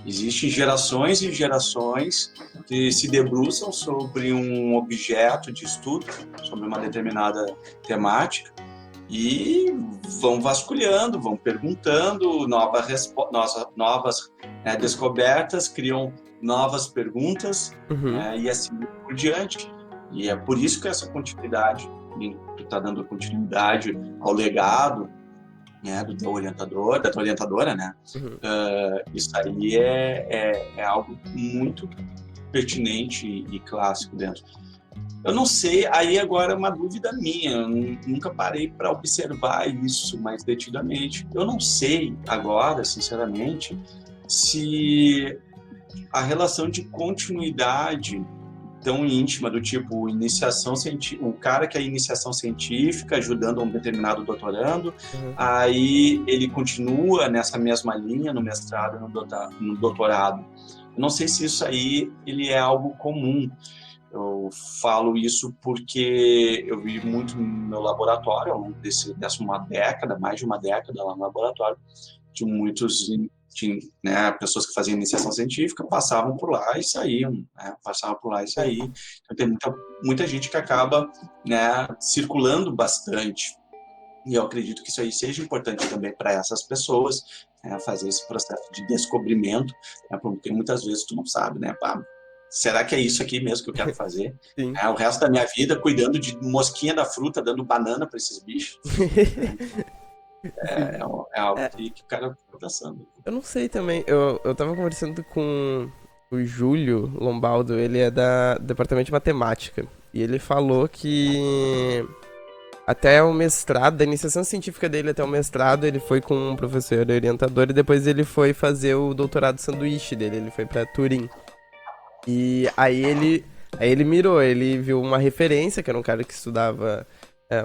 Existem gerações e gerações que se debruçam sobre um objeto de estudo, sobre uma determinada temática, e vão vasculhando, vão perguntando, novas descobertas, criam novas perguntas, Uhum. e assim por diante. E é por isso que essa continuidade, e tu está dando continuidade ao legado, né, do teu orientador, da tua orientadora, né? Uhum. Isso aí é algo muito pertinente e clássico dentro. Eu não sei, aí agora é uma dúvida minha, eu nunca parei para observar isso mais detidamente. Eu não sei agora, sinceramente, se a relação de continuidade tão íntima do tipo iniciação científica, o cara que é iniciação científica ajudando um determinado doutorando, Uhum. aí ele continua nessa mesma linha no mestrado e no doutorado. Eu não sei se isso aí ele é algo comum. Eu falo isso porque eu vi muito no meu laboratório, ao longo dessa uma década, mais de uma década lá no laboratório, de muitos, né, pessoas que faziam iniciação científica passavam por lá e saíam, né, passavam por lá e saíam. Então, tem muita gente que acaba, né, circulando bastante. E eu acredito que isso aí seja importante também para essas pessoas, né, fazer esse processo de descobrimento, né, porque muitas vezes tu não sabe, né? Pá, será que é isso aqui mesmo que eu quero fazer? Sim. O resto da minha vida cuidando de mosquinha da fruta, dando banana para esses bichos. Né? Sim. É algo É, que o cara fica pensando. eu não sei também. Eu tava conversando com o Júlio Lombaldo, ele é da departamento de matemática. E ele falou que até o mestrado, da iniciação científica dele até o mestrado, ele foi com um professor orientador e depois ele foi fazer o doutorado sanduíche dele, ele foi pra Turim. E aí ele mirou, ele viu uma referência, que era um cara que estudava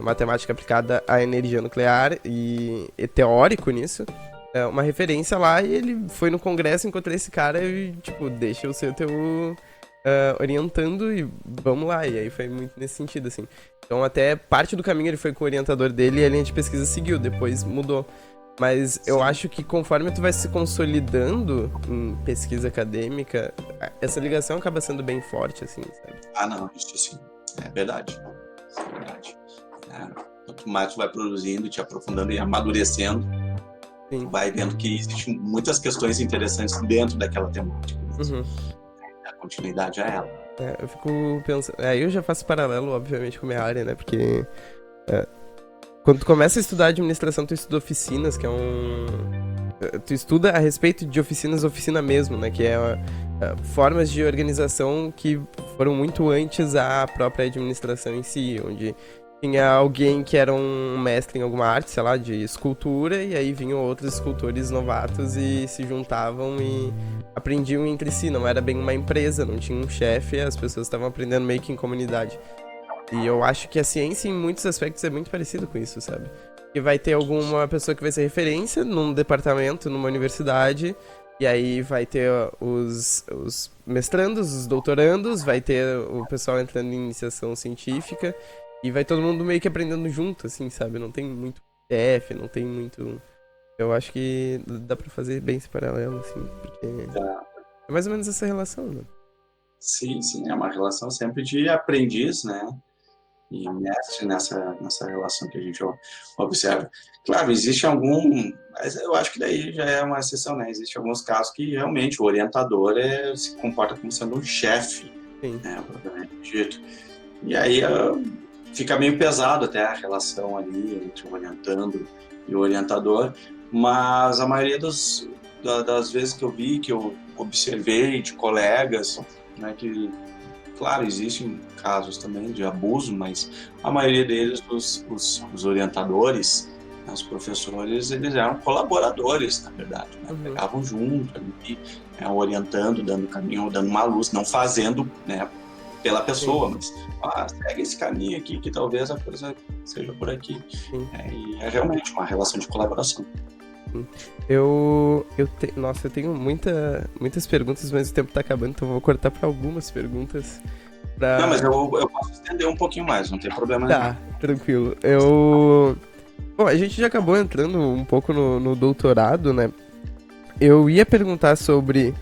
matemática aplicada à energia nuclear e teórico nisso. Uma referência lá e ele foi no congresso, encontrou esse cara e, tipo, deixa eu ser teu orientando e vamos lá. E aí foi muito nesse sentido, assim. Então até parte do caminho ele foi com o orientador dele e a linha de pesquisa seguiu, depois mudou. Mas eu acho que conforme tu vai se consolidando em pesquisa acadêmica, essa ligação acaba sendo bem forte, assim, sabe? Ah, não, isso sim, é verdade. É verdade. Quanto mais tu vai produzindo, te aprofundando e amadurecendo, tu Sim. vai vendo que existem muitas questões interessantes dentro daquela temática. Uhum. A continuidade é ela. Eu fico pensando. Eu já faço paralelo, obviamente, com a minha área, né? Porque quando tu começa a estudar administração, tu estuda oficinas, que é um. Tu estuda a respeito de oficina mesmo, né? Que é formas de organização que foram muito antes à própria administração em si, onde tinha alguém que era um mestre em alguma arte, sei lá, de escultura, e aí vinham outros escultores novatos e se juntavam e aprendiam entre si. Não era bem uma empresa, não tinha um chefe, as pessoas estavam aprendendo meio que em comunidade. E eu acho que a ciência, em muitos aspectos, é muito parecido com isso, sabe? Que vai ter alguma pessoa que vai ser referência num departamento, numa universidade, e aí vai ter os mestrandos, os doutorandos, vai ter o pessoal entrando em iniciação científica, e vai todo mundo meio que aprendendo junto, assim, sabe? Não tem muito chefe, não tem muito. Eu acho que dá pra fazer bem esse paralelo, assim, porque é mais ou menos essa relação, né? Sim, sim, é uma relação sempre de aprendiz, né? E mestre nessa relação que a gente observa. Claro, existe algum, mas eu acho que daí já é uma exceção, né? Existem alguns casos que realmente o orientador se comporta como sendo um chefe, Sim. né? Propriamente dito. E aí fica meio pesado até a relação ali entre o orientando e o orientador, mas a maioria das vezes que eu vi, que eu observei de colegas, né, que, claro, existem casos também de abuso, mas a maioria deles, os orientadores, né, os professores, eles eram colaboradores, na verdade, né, Uhum. pegavam junto ali, né, orientando, dando caminho, dando uma luz, não fazendo, né, pela pessoa, mas segue esse caminho aqui que talvez a coisa seja por aqui. Sim. E é realmente uma relação de colaboração. Nossa, eu tenho muitas perguntas, mas o tempo tá acabando, então eu vou cortar pra algumas perguntas. Não, mas eu posso estender um pouquinho mais, não tem problema nenhum. Tá, tranquilo. Bom, a gente já acabou entrando um pouco no doutorado, né? Eu ia perguntar sobre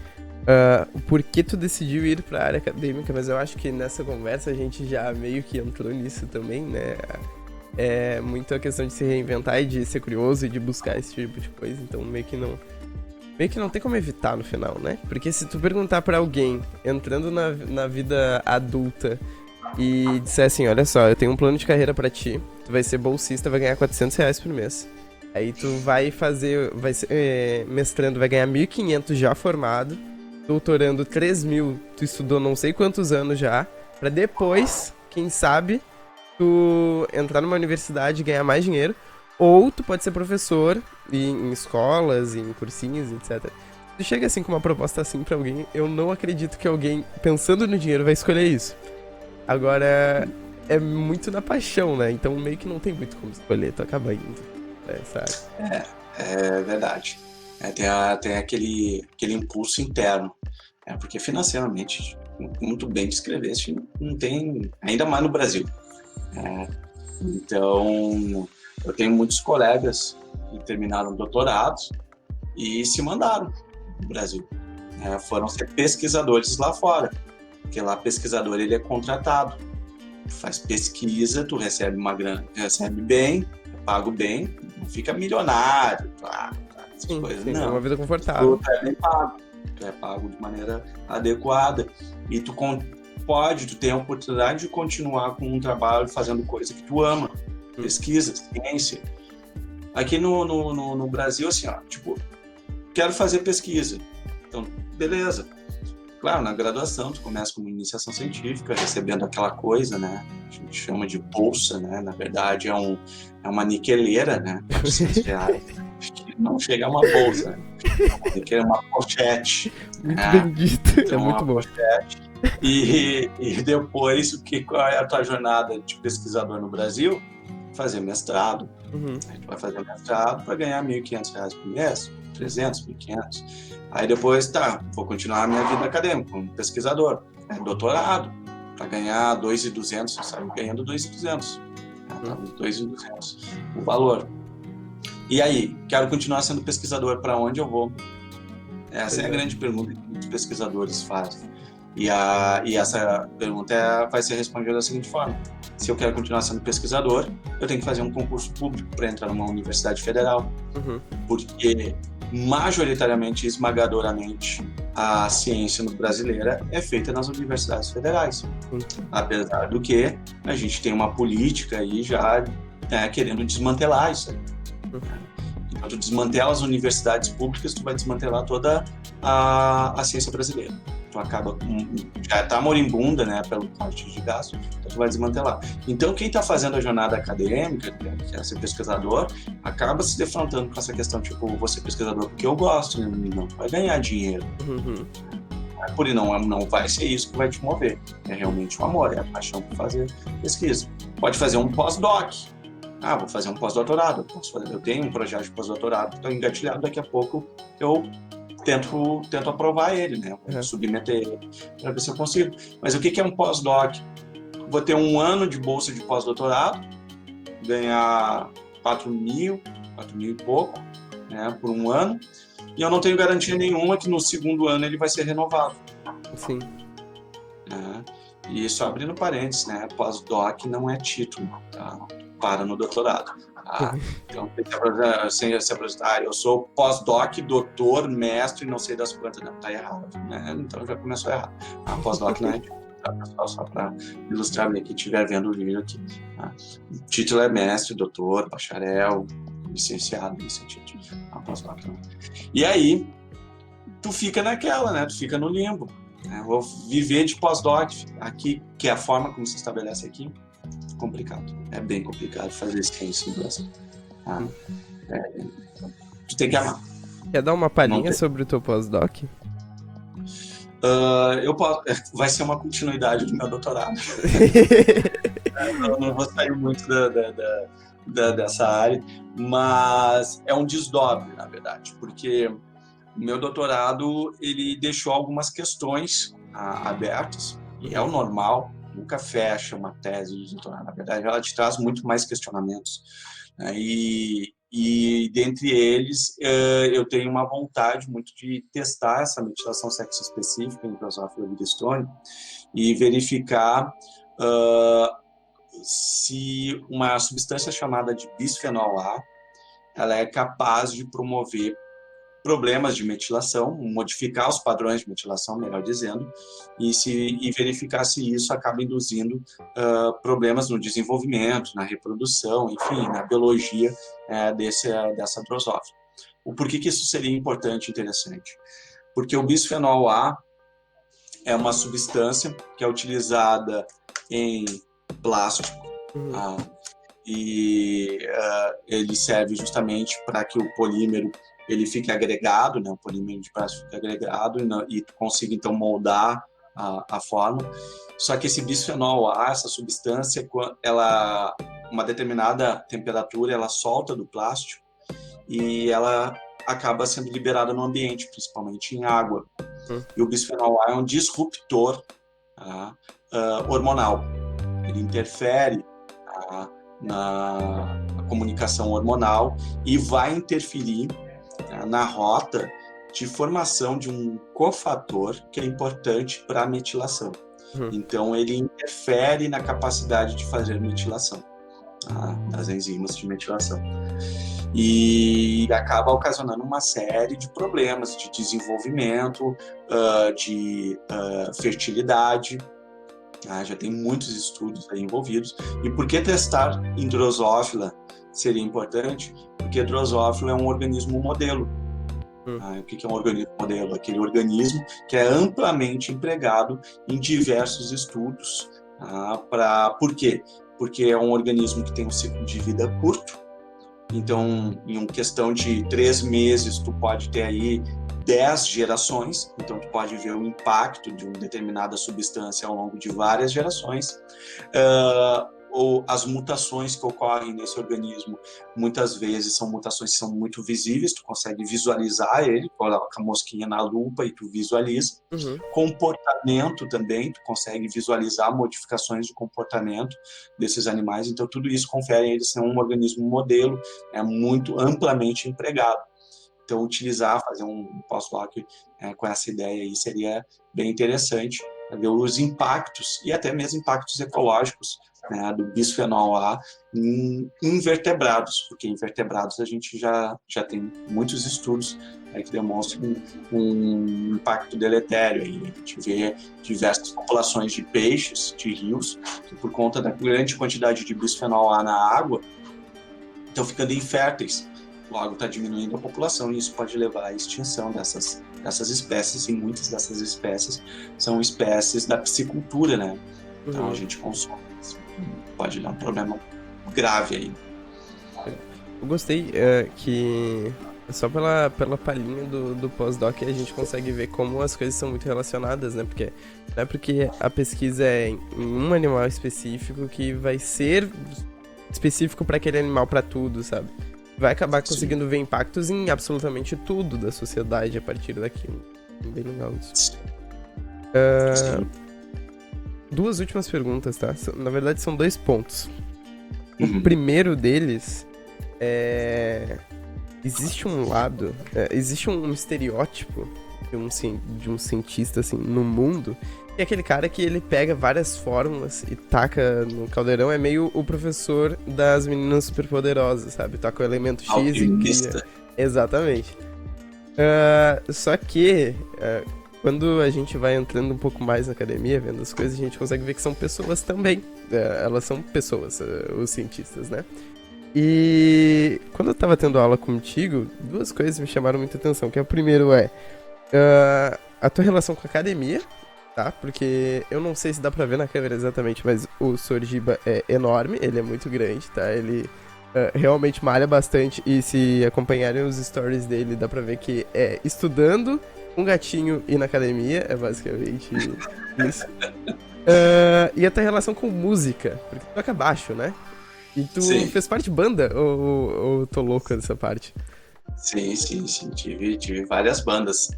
por que tu decidiu ir pra área acadêmica, mas eu acho que nessa conversa a gente já meio que entrou nisso também, né? É muito a questão de se reinventar e de ser curioso e de buscar esse tipo de coisa, então meio meio que não tem como evitar no final, né? Porque se tu perguntar pra alguém entrando na vida adulta e disser assim, olha só, eu tenho um plano de carreira pra ti, tu vai ser bolsista, vai ganhar R$ 400 por mês. Aí tu vai fazer, vai ser, mestrando, vai ganhar 1.500 já formado, doutorando 3.000, tu estudou não sei quantos anos já, pra depois, quem sabe, tu entrar numa universidade e ganhar mais dinheiro, ou tu pode ser professor em escolas, em cursinhos, etc. Tu chega assim com uma proposta assim pra alguém, eu não acredito que alguém, pensando no dinheiro, vai escolher isso. Agora, é muito na paixão, né? Então meio que não tem muito como escolher, tu acaba indo. Sabe? É verdade. Tem aquele impulso interno. Porque financeiramente, muito bem descreveste, não tem, ainda mais no Brasil. Então, eu tenho muitos colegas que terminaram doutorados e se mandaram no Brasil. Foram ser pesquisadores lá fora, porque lá pesquisador ele é contratado, faz pesquisa, tu recebe uma grana, recebe bem, pago bem, não fica milionário, essas coisas. Sim, não, é uma vida confortável. Tu é bem pago, tu é pago de maneira adequada e tu tem a oportunidade de continuar com um trabalho fazendo coisa que tu ama, pesquisa, ciência. Aqui no Brasil, assim, ó, tipo, quero fazer pesquisa. Então, beleza. Claro, na graduação, tu começa como iniciação científica, recebendo aquela coisa, né? A gente chama de bolsa, né? Na verdade, é uma niqueleira, né? R$400. Não chega a uma bolsa, né? É uma pochete. Muito bem dito, então, é muito bom. Pochete. E depois, qual é a tua jornada de pesquisador no Brasil? Fazer mestrado. Aí tu vai fazer mestrado para ganhar R$1.500 por mês, 300, 1.500. Aí depois, vou continuar a minha vida acadêmica como pesquisador. Doutorado, para ganhar 2.200, eu saio ganhando 2.200. 2.200 o valor. E aí, quero continuar sendo pesquisador, para onde eu vou? Essa é a grande pergunta que muitos pesquisadores fazem. E essa pergunta vai ser respondida da seguinte forma: se eu quero continuar sendo pesquisador, eu tenho que fazer um concurso público para entrar numa universidade federal. Porque majoritariamente, esmagadoramente, a ciência brasileira é feita nas universidades federais. Apesar do que a gente tem uma política aí já querendo desmantelar isso aí. Então, tu desmantela as universidades públicas, tu vai desmantelar toda a ciência brasileira. Tu acaba já está moribunda, né, pelo corte de gasto, então tu vai desmantelar. Então, quem está fazendo a jornada acadêmica, né, que é ser pesquisador, acaba se defrontando com essa questão, tipo, vou ser pesquisador porque eu gosto, né? Não vai ganhar dinheiro. Por não vai ser isso que vai te mover. É realmente o amor, é a paixão por fazer pesquisa. Pode fazer um pós-doc. Vou fazer um pós-doutorado. Eu tenho um projeto de pós-doutorado, estou engatilhado, daqui a pouco eu tento aprovar ele, né? Submeter ele para ver se eu consigo. Mas o que é um pós-doc? Vou ter 1 ano de bolsa de pós-doutorado, ganhar 4.000 e pouco, né, por 1 ano, e eu não tenho garantia nenhuma que no segundo ano ele vai ser renovado. Sim. E só abrindo parênteses, né? Pós-doc não é título, tá? Para no doutorado. Então, se apresentar, eu sou pós-doc, doutor, mestre, não sei das quantas, não, tá errado, né? Então já começou errado. Pós-doc não é título, tá, pessoal? Só para ilustrar quem estiver vendo o vídeo aqui. O título é mestre, doutor, bacharel, licenciado, nesse título. Pós-doc não. E aí, tu fica naquela, né? Tu fica no limbo. Vou viver de pós-doc aqui, que é a forma como se estabelece aqui. Complicado, é bem complicado fazer ciência no Brasil. Tu tem que amar. Quer dar uma palhinha sobre o teu pós-doc? Vai ser uma continuidade do meu doutorado. Eu não vou sair muito dessa área, mas é um desdobre, na verdade, porque o meu doutorado ele deixou algumas questões abertas, e é o normal. Nunca fecha uma tese de doutorado, na verdade, ela te traz muito mais questionamentos. E dentre eles, eu tenho uma vontade muito de testar essa meditação sexo-específica em Filosofia Stone e verificar se uma substância chamada de bisfenol A ela é capaz de promover problemas de metilação, modificar os padrões de metilação, melhor dizendo, e verificar se isso acaba induzindo problemas no desenvolvimento, na reprodução, enfim, na biologia dessa drosófila. O porquê que isso seria importante e interessante? Porque o bisfenol A é uma substância que é utilizada em plástico, e ele serve justamente para que o polímero ele fique agregado, né? O polímero de plástico fique agregado e consiga então moldar a forma. Só que esse bisfenol A, essa substância, ela, uma determinada temperatura, ela solta do plástico e ela acaba sendo liberada no ambiente, principalmente em água. E o bisfenol A é um disruptor hormonal. Ele interfere na comunicação hormonal e vai interferir na rota de formação de um cofator que é importante para a metilação. Então, ele interfere na capacidade de fazer metilação, das enzimas de metilação. E acaba ocasionando uma série de problemas de desenvolvimento, de fertilidade. Já tem muitos estudos aí envolvidos. E por que testar em drosófila seria importante? Porque a drosófila é um organismo modelo. O que é um organismo modelo? Aquele organismo que é amplamente empregado em diversos estudos. Por quê? Porque é um organismo que tem um ciclo de vida curto. Então, em uma questão de 3 meses, tu pode ter aí 10 gerações, então tu pode ver o impacto de uma determinada substância ao longo de várias gerações. Ou as mutações que ocorrem nesse organismo, muitas vezes são mutações que são muito visíveis, tu consegue visualizar ele, coloca a mosquinha na lupa e tu visualiza. Comportamento também, tu consegue visualizar modificações de comportamento desses animais, então tudo isso confere a ele ser um organismo modelo, muito amplamente empregado. Então, fazer um pós-doc com essa ideia aí seria bem interessante, ver os impactos e até mesmo impactos ecológicos do bisfenol A em invertebrados, porque em invertebrados a gente já tem muitos estudos que demonstram um impacto deletério. A gente vê diversas populações de peixes, de rios, que por conta da grande quantidade de bisfenol A na água, estão ficando inférteis. Logo está diminuindo a população e isso pode levar à extinção dessas espécies, e muitas dessas espécies são espécies da piscicultura, né? Então a gente consome, pode dar um problema grave aí. Eu gostei que só pela palhinha do pós-doc a gente consegue ver como as coisas são muito relacionadas, né? Porque não é porque a pesquisa é em um animal específico que vai ser específico para aquele animal para tudo, sabe? Vai acabar conseguindo ver impactos em absolutamente tudo da sociedade a partir daquilo. Bem legal isso. Duas últimas perguntas, tá? Na verdade, são 2 pontos. O primeiro deles é... Existe um estereótipo de um cientista, assim, no mundo, que é aquele cara que ele pega várias fórmulas e taca no caldeirão, é meio o professor das meninas superpoderosas, sabe? Taca o elemento X e cria. Exatamente. Só que... quando a gente vai entrando um pouco mais na academia, vendo as coisas, a gente consegue ver que são pessoas também. Elas são pessoas, os cientistas, né? E quando eu tava tendo aula contigo, 2 coisas me chamaram muita atenção. Que o primeiro a tua relação com a academia, tá? Porque eu não sei se dá pra ver na câmera exatamente, mas o Sorgiba é enorme, ele é muito grande, tá? Ele realmente malha bastante, e se acompanharem os stories dele, dá pra ver que é estudando, um gatinho e na academia, é basicamente isso. E a tua relação com música, porque tu toca baixo, né? E tu fez parte de banda, ou tô louco dessa parte? Sim. Tive várias bandas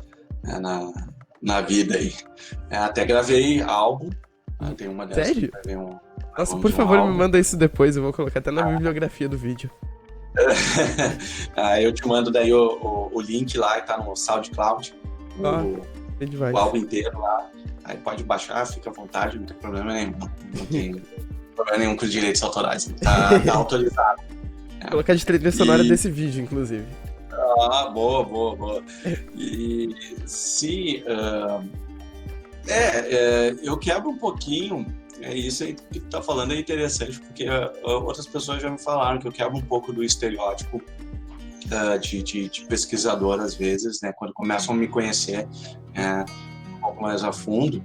na vida aí. Até gravei álbum. Tem uma dessas. Sério? Nossa, por de um favor, álbum. me manda isso depois, eu vou colocar até na bibliografia do vídeo. Eu te mando daí o link lá, que tá no SoundCloud. O álbum inteiro lá. Aí pode baixar, fica à vontade, não tem problema nenhum. Não tem problema nenhum com os direitos autorais. Tá autorizado. Vou colocar de trilha sonora desse vídeo, inclusive. Ah, boa, boa, boa. E sim, eu quebro um pouquinho. É isso aí que tu tá falando é interessante, porque outras pessoas já me falaram que eu quebro um pouco do estereótipo de pesquisador, às vezes, né? Quando começam a me conhecer um pouco mais a fundo.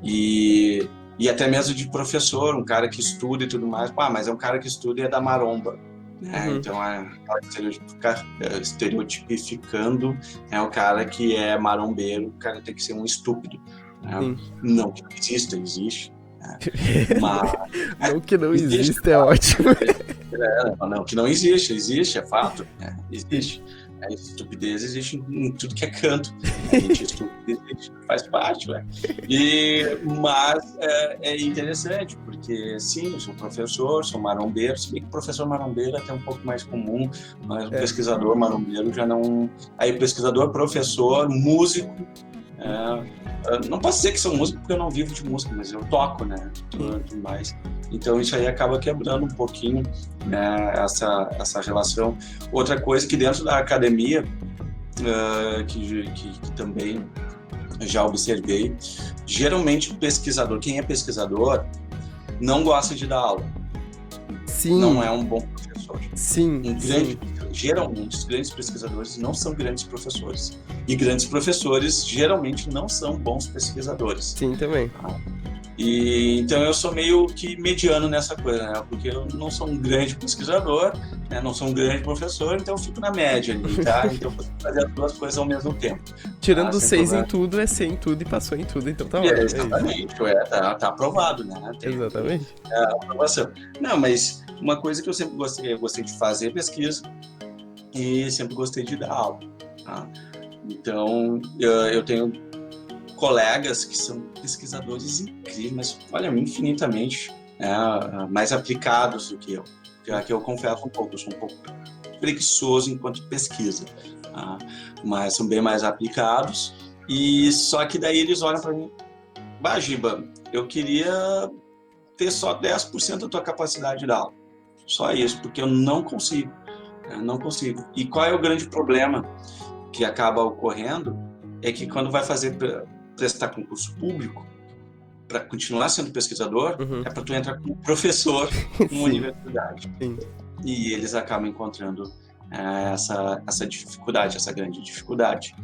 E até mesmo de professor, um cara que estuda e tudo mais. Mas é um cara que estuda e é da maromba. Uhum. Então, estereotipificando o cara que é marombeiro, o cara tem que ser um estúpido. Né? Sim. Não que não exista, existe. Né? Mas Não que não existe, existe, é ótimo. não, que não existe, existe, é fato, né? Existe. A estupidez existe em tudo que é canto. A gente estupidez existe, faz parte, ué. Mas é interessante, porque sim, eu sou professor, sou marombeiro, se bem que professor marombeiro é até um pouco mais comum, mas o pesquisador marombeiro já não. Aí pesquisador, professor, músico. Não posso dizer que sou músico porque eu não vivo de música, mas eu toco, né? Tudo mais. Então isso aí acaba quebrando um pouquinho, né, essa relação. Outra coisa que dentro da academia, que também já observei, geralmente o pesquisador, quem é pesquisador, não gosta de dar aula. Sim. Não é um bom professor. Sim. Geralmente, os grandes pesquisadores não são grandes professores. E grandes professores, geralmente, não são bons pesquisadores. Sim, também. E então eu sou meio que mediano nessa coisa, né? Porque eu não sou um grande pesquisador, né? Não sou um grande professor, então eu fico na média ali, tá? Então eu consigo fazer as duas coisas ao mesmo tempo. Tirando 6 em tudo, é 100 em tudo e passou em tudo, então tá ótimo. Exatamente, tá aprovado, né? Exatamente. A aprovação. Não, mas uma coisa que eu sempre gostei de fazer pesquisa e sempre gostei de dar aula. Tá? Então eu tenho colegas que são pesquisadores incríveis, mas, olha, infinitamente mais aplicados do que eu. Que eu confesso um pouco, eu sou um pouco preguiçoso enquanto pesquisa, tá? Mas são bem mais aplicados. E só que daí eles olham para mim, Giba, eu queria ter só 10% da tua capacidade de aula. Só isso, porque eu não consigo. Não consigo. E qual é o grande problema que acaba ocorrendo? É que quando vai prestar concurso público, para continuar sendo pesquisador, é para tu entrar como professor numa universidade. Sim. E eles acabam encontrando essa dificuldade, essa grande dificuldade.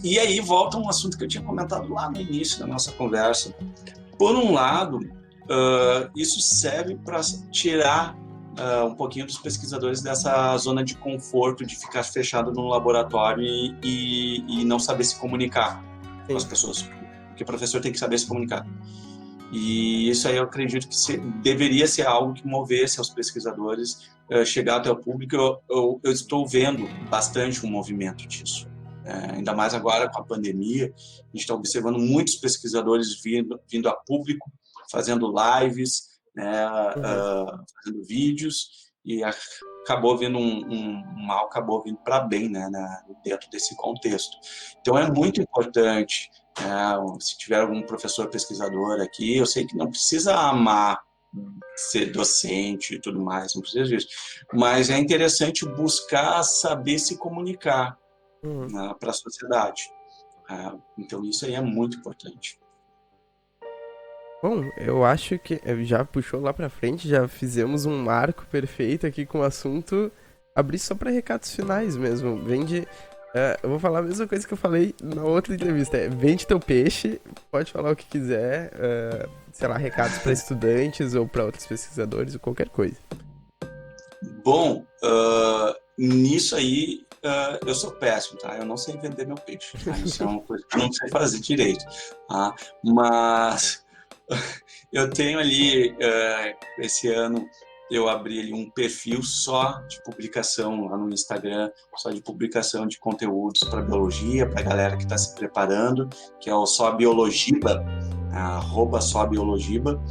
E aí volta um assunto que eu tinha comentado lá no início da nossa conversa. Por um lado, isso serve para tirar um pouquinho dos pesquisadores dessa zona de conforto de ficar fechado num laboratório e não saber se comunicar com as pessoas, porque o professor tem que saber se comunicar. E isso aí eu acredito que deveria ser algo que movesse aos pesquisadores chegar até o público. Eu estou vendo bastante um movimento disso. Ainda mais agora com a pandemia, a gente está observando muitos pesquisadores vindo a público, fazendo lives, fazendo vídeos, e acabou vindo um mal, acabou vindo para bem, né, dentro desse contexto. Então é muito importante, se tiver algum professor pesquisador aqui, eu sei que não precisa amar ser docente e tudo mais, não precisa disso, mas é interessante buscar saber se comunicar para a sociedade. Então isso aí é muito importante. Bom, eu acho que já puxou lá pra frente, já fizemos um marco perfeito aqui com o assunto. Abrir só pra recados finais mesmo. Vende. Eu vou falar a mesma coisa que eu falei na outra entrevista. Vende teu peixe, pode falar o que quiser. Sei lá, recados pra estudantes ou pra outros pesquisadores ou qualquer coisa. Bom, nisso aí eu sou péssimo, tá? Eu não sei vender meu peixe. Tá? Isso é uma coisa que eu não sei fazer direito. Tá? Mas eu tenho ali, esse ano, eu abri ali um perfil só de publicação lá no Instagram, só de publicação de conteúdos para biologia, para a galera que está se preparando, que é o Só Biologiba, @SóBiologiba,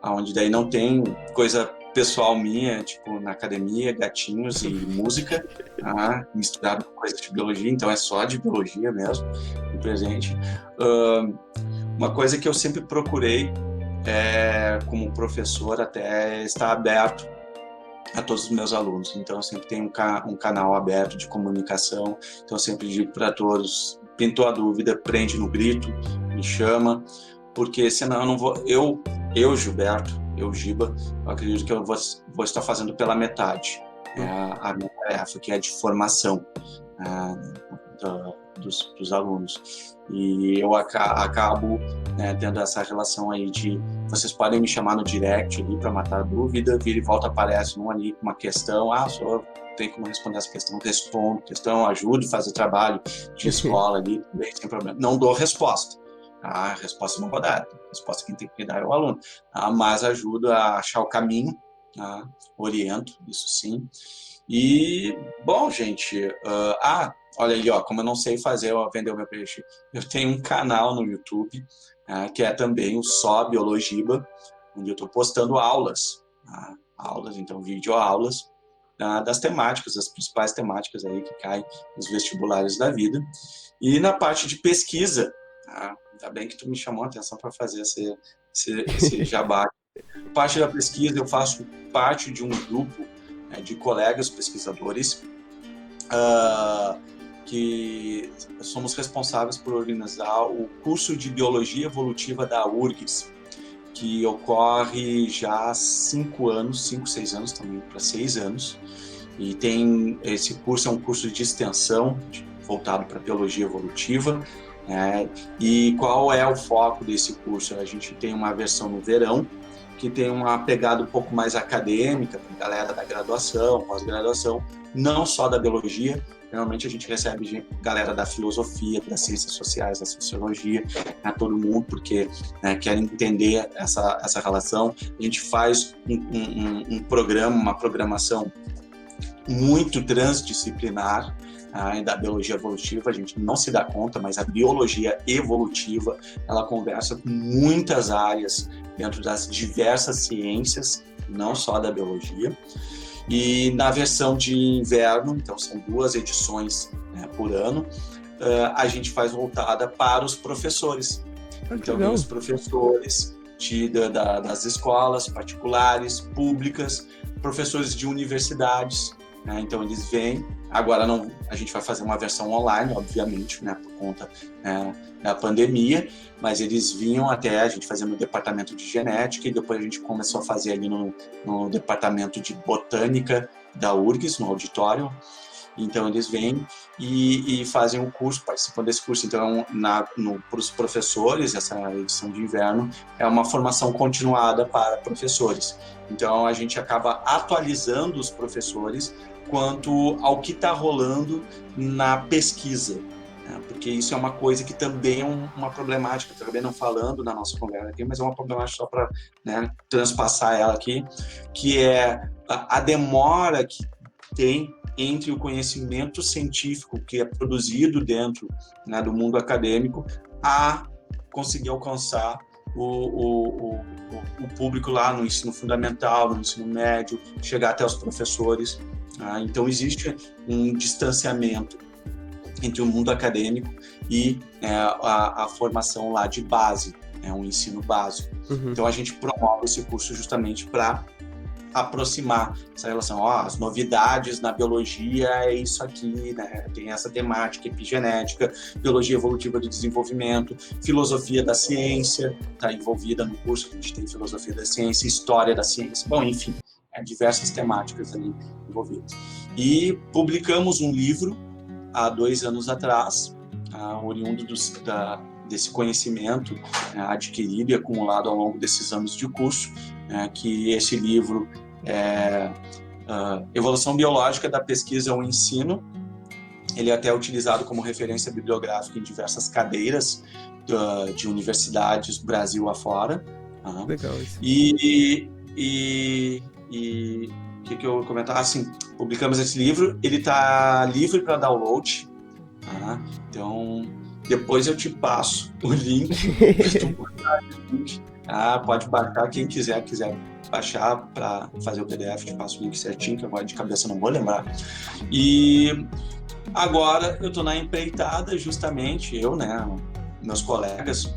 onde daí não tem coisa pessoal minha, tipo na academia, gatinhos e música, misturado com coisa de biologia, então é só de biologia mesmo, no presente. Uma coisa que eu sempre procurei, como professor, até estar aberto a todos os meus alunos. Então, eu sempre tenho um canal aberto de comunicação. Então, eu sempre digo para todos, pintou a dúvida, prende no grito, me chama, porque senão eu não vou... Eu Gilberto, eu Giba, eu acredito que eu vou estar fazendo pela metade a minha tarefa, que é de formação dos alunos. E eu acabo tendo essa relação aí de vocês podem me chamar no direct ali para matar a dúvida, vira e volta, aparece um ali com uma questão, senhor tem como responder essa questão, respondo questão, ajudo a fazer trabalho de escola ali, bem, sem problema. Não dou resposta. A resposta não vou dar, a resposta quem tem que dar é o aluno, mas ajudo a achar o caminho, oriento, isso sim. E, bom, gente, olha ali, como eu não sei vender o meu peixe, eu tenho um canal no YouTube, que é também o Só Biologiba, onde eu estou postando aulas, então videoaulas das temáticas, as principais temáticas aí que caem nos vestibulares da vida. E na parte de pesquisa, ainda bem que tu me chamou a atenção para fazer esse jabá. Parte da pesquisa, eu faço parte de um grupo de colegas pesquisadores que somos responsáveis por organizar o curso de Biologia Evolutiva da URGS, que ocorre já há 5, 6 anos, também para 6 anos. E esse curso é um curso de extensão voltado para Biologia Evolutiva. E qual é o foco desse curso? A gente tem uma versão no verão, que tem uma pegada um pouco mais acadêmica, para a galera da graduação, pós-graduação, não só da biologia. Normalmente a gente recebe galera da filosofia, das ciências sociais, da sociologia, todo mundo, porque quer entender essa relação. A gente faz um programa, uma programação muito transdisciplinar da biologia evolutiva. A gente não se dá conta, mas a biologia evolutiva, ela conversa com muitas áreas dentro das diversas ciências, não só da biologia. E na versão de inverno, então são 2 edições por ano, a gente faz voltada para os professores. Então, os professores das escolas particulares, públicas, professores de universidades, então eles vêm. Agora a gente vai fazer uma versão online, obviamente, por conta da pandemia, mas eles vinham até a gente fazer no departamento de genética, e depois a gente começou a fazer ali no departamento de botânica da URGS, no auditório. Então eles vêm e fazem o curso, participam desse curso. Então, para os professores, essa edição de inverno é uma formação continuada para professores. Então a gente acaba atualizando os professores quanto ao que está rolando na pesquisa, porque isso é uma coisa que também é uma problemática, acabei não falando na nossa conversa aqui, mas é uma problemática só para transpassar ela aqui, que é a demora que tem entre o conhecimento científico que é produzido dentro do mundo acadêmico a conseguir alcançar o público lá no ensino fundamental, no ensino médio, chegar até os professores. Então existe um distanciamento entre o mundo acadêmico e a formação lá de base, um ensino básico. Uhum. Então a gente promove esse curso justamente para aproximar essa relação. As novidades na biologia é isso aqui, tem essa temática epigenética, biologia evolutiva do desenvolvimento, filosofia da ciência está envolvida no curso. A gente tem filosofia da ciência, história da ciência, bom, enfim, diversas temáticas ali envolvidas. E publicamos um livro há 2 anos atrás, oriundo desse conhecimento adquirido e acumulado ao longo desses anos de curso, que esse livro é Evolução Biológica da Pesquisa ao Ensino. Ele é até utilizado como referência bibliográfica em diversas cadeiras de universidades Brasil afora. Legal isso. E o que eu vou comentar? Publicamos esse livro, ele está livre para download, então depois eu te passo o link, pode baixar, quem quiser baixar para fazer o PDF, te passo o link certinho, que agora de cabeça não vou lembrar. E agora eu estou na empreitada, justamente, meus colegas,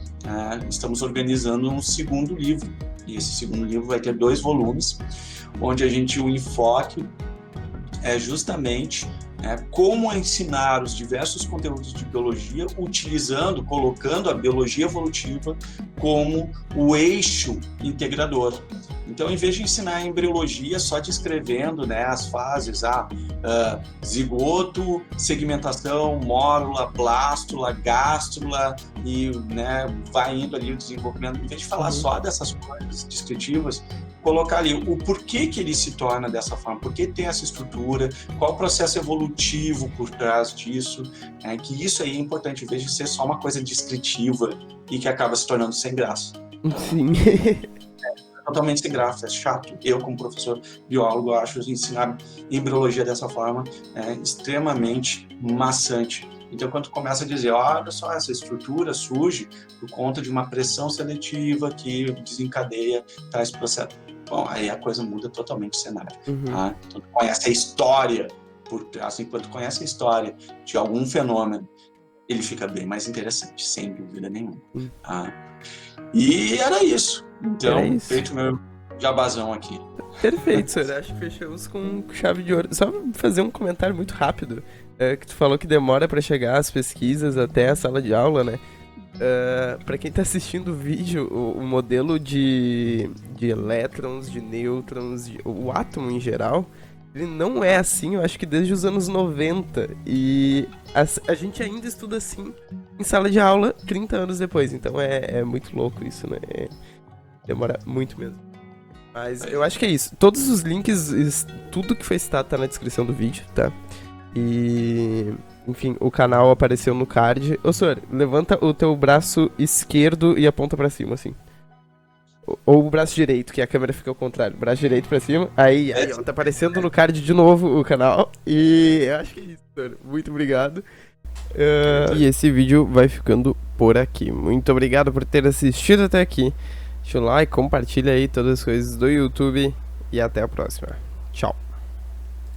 estamos organizando um segundo livro, E esse segundo livro vai ter 2 volumes, onde o enfoque é justamente como ensinar os diversos conteúdos de biologia, colocando a biologia evolutiva como o eixo integrador. Então, em vez de ensinar a embriologia só descrevendo, né, as fases, zigoto, segmentação, mórula, blástula, gástrula, e, né, vai indo ali o desenvolvimento, em vez de falar só dessas coisas descritivas, colocar ali o porquê que ele se torna dessa forma, por que tem essa estrutura, qual o processo evolutivo por trás disso, que isso aí é importante, em vez de ser só uma coisa descritiva e que acaba se tornando sem graça. Sim. Totalmente sem graça, é chato. Eu, como professor biólogo, acho ensinar embriologia dessa forma extremamente maçante. Então, quando tu começa a dizer, olha só, essa estrutura surge por conta de uma pressão seletiva que desencadeia tais processos. Bom, aí a coisa muda totalmente o cenário. Tá? Então, tu conhece a história, assim, quando tu conhece a história de algum fenômeno, ele fica bem mais interessante, sem dúvida nenhuma. Tá? E era isso. Então, feito meu jabazão aqui. Perfeito, senhor. Acho que fechamos com chave de ouro. Só fazer um comentário muito rápido. Que tu falou que demora pra chegar as pesquisas até a sala de aula, né? Pra quem tá assistindo o vídeo, o modelo de elétrons, de nêutrons, o átomo em geral, ele não é assim, eu acho que desde os anos 90. E a gente ainda estuda assim em sala de aula 30 anos depois. Então é muito louco isso, né? Demora muito mesmo. Mas eu acho que é isso. Todos os links, tudo que foi citado tá na descrição do vídeo, tá? E... enfim, o canal apareceu no card. Ô, senhor, levanta o teu braço esquerdo e aponta pra cima, assim. Ou o braço direito, que a câmera fica ao contrário. Braço direito pra cima. Aí ó, tá aparecendo no card de novo o canal. E eu acho que é isso, senhor. Muito obrigado. E esse vídeo vai ficando por aqui. Muito obrigado por ter assistido até aqui. Deixa o like, compartilha aí todas as coisas do YouTube. E até a próxima. Tchau.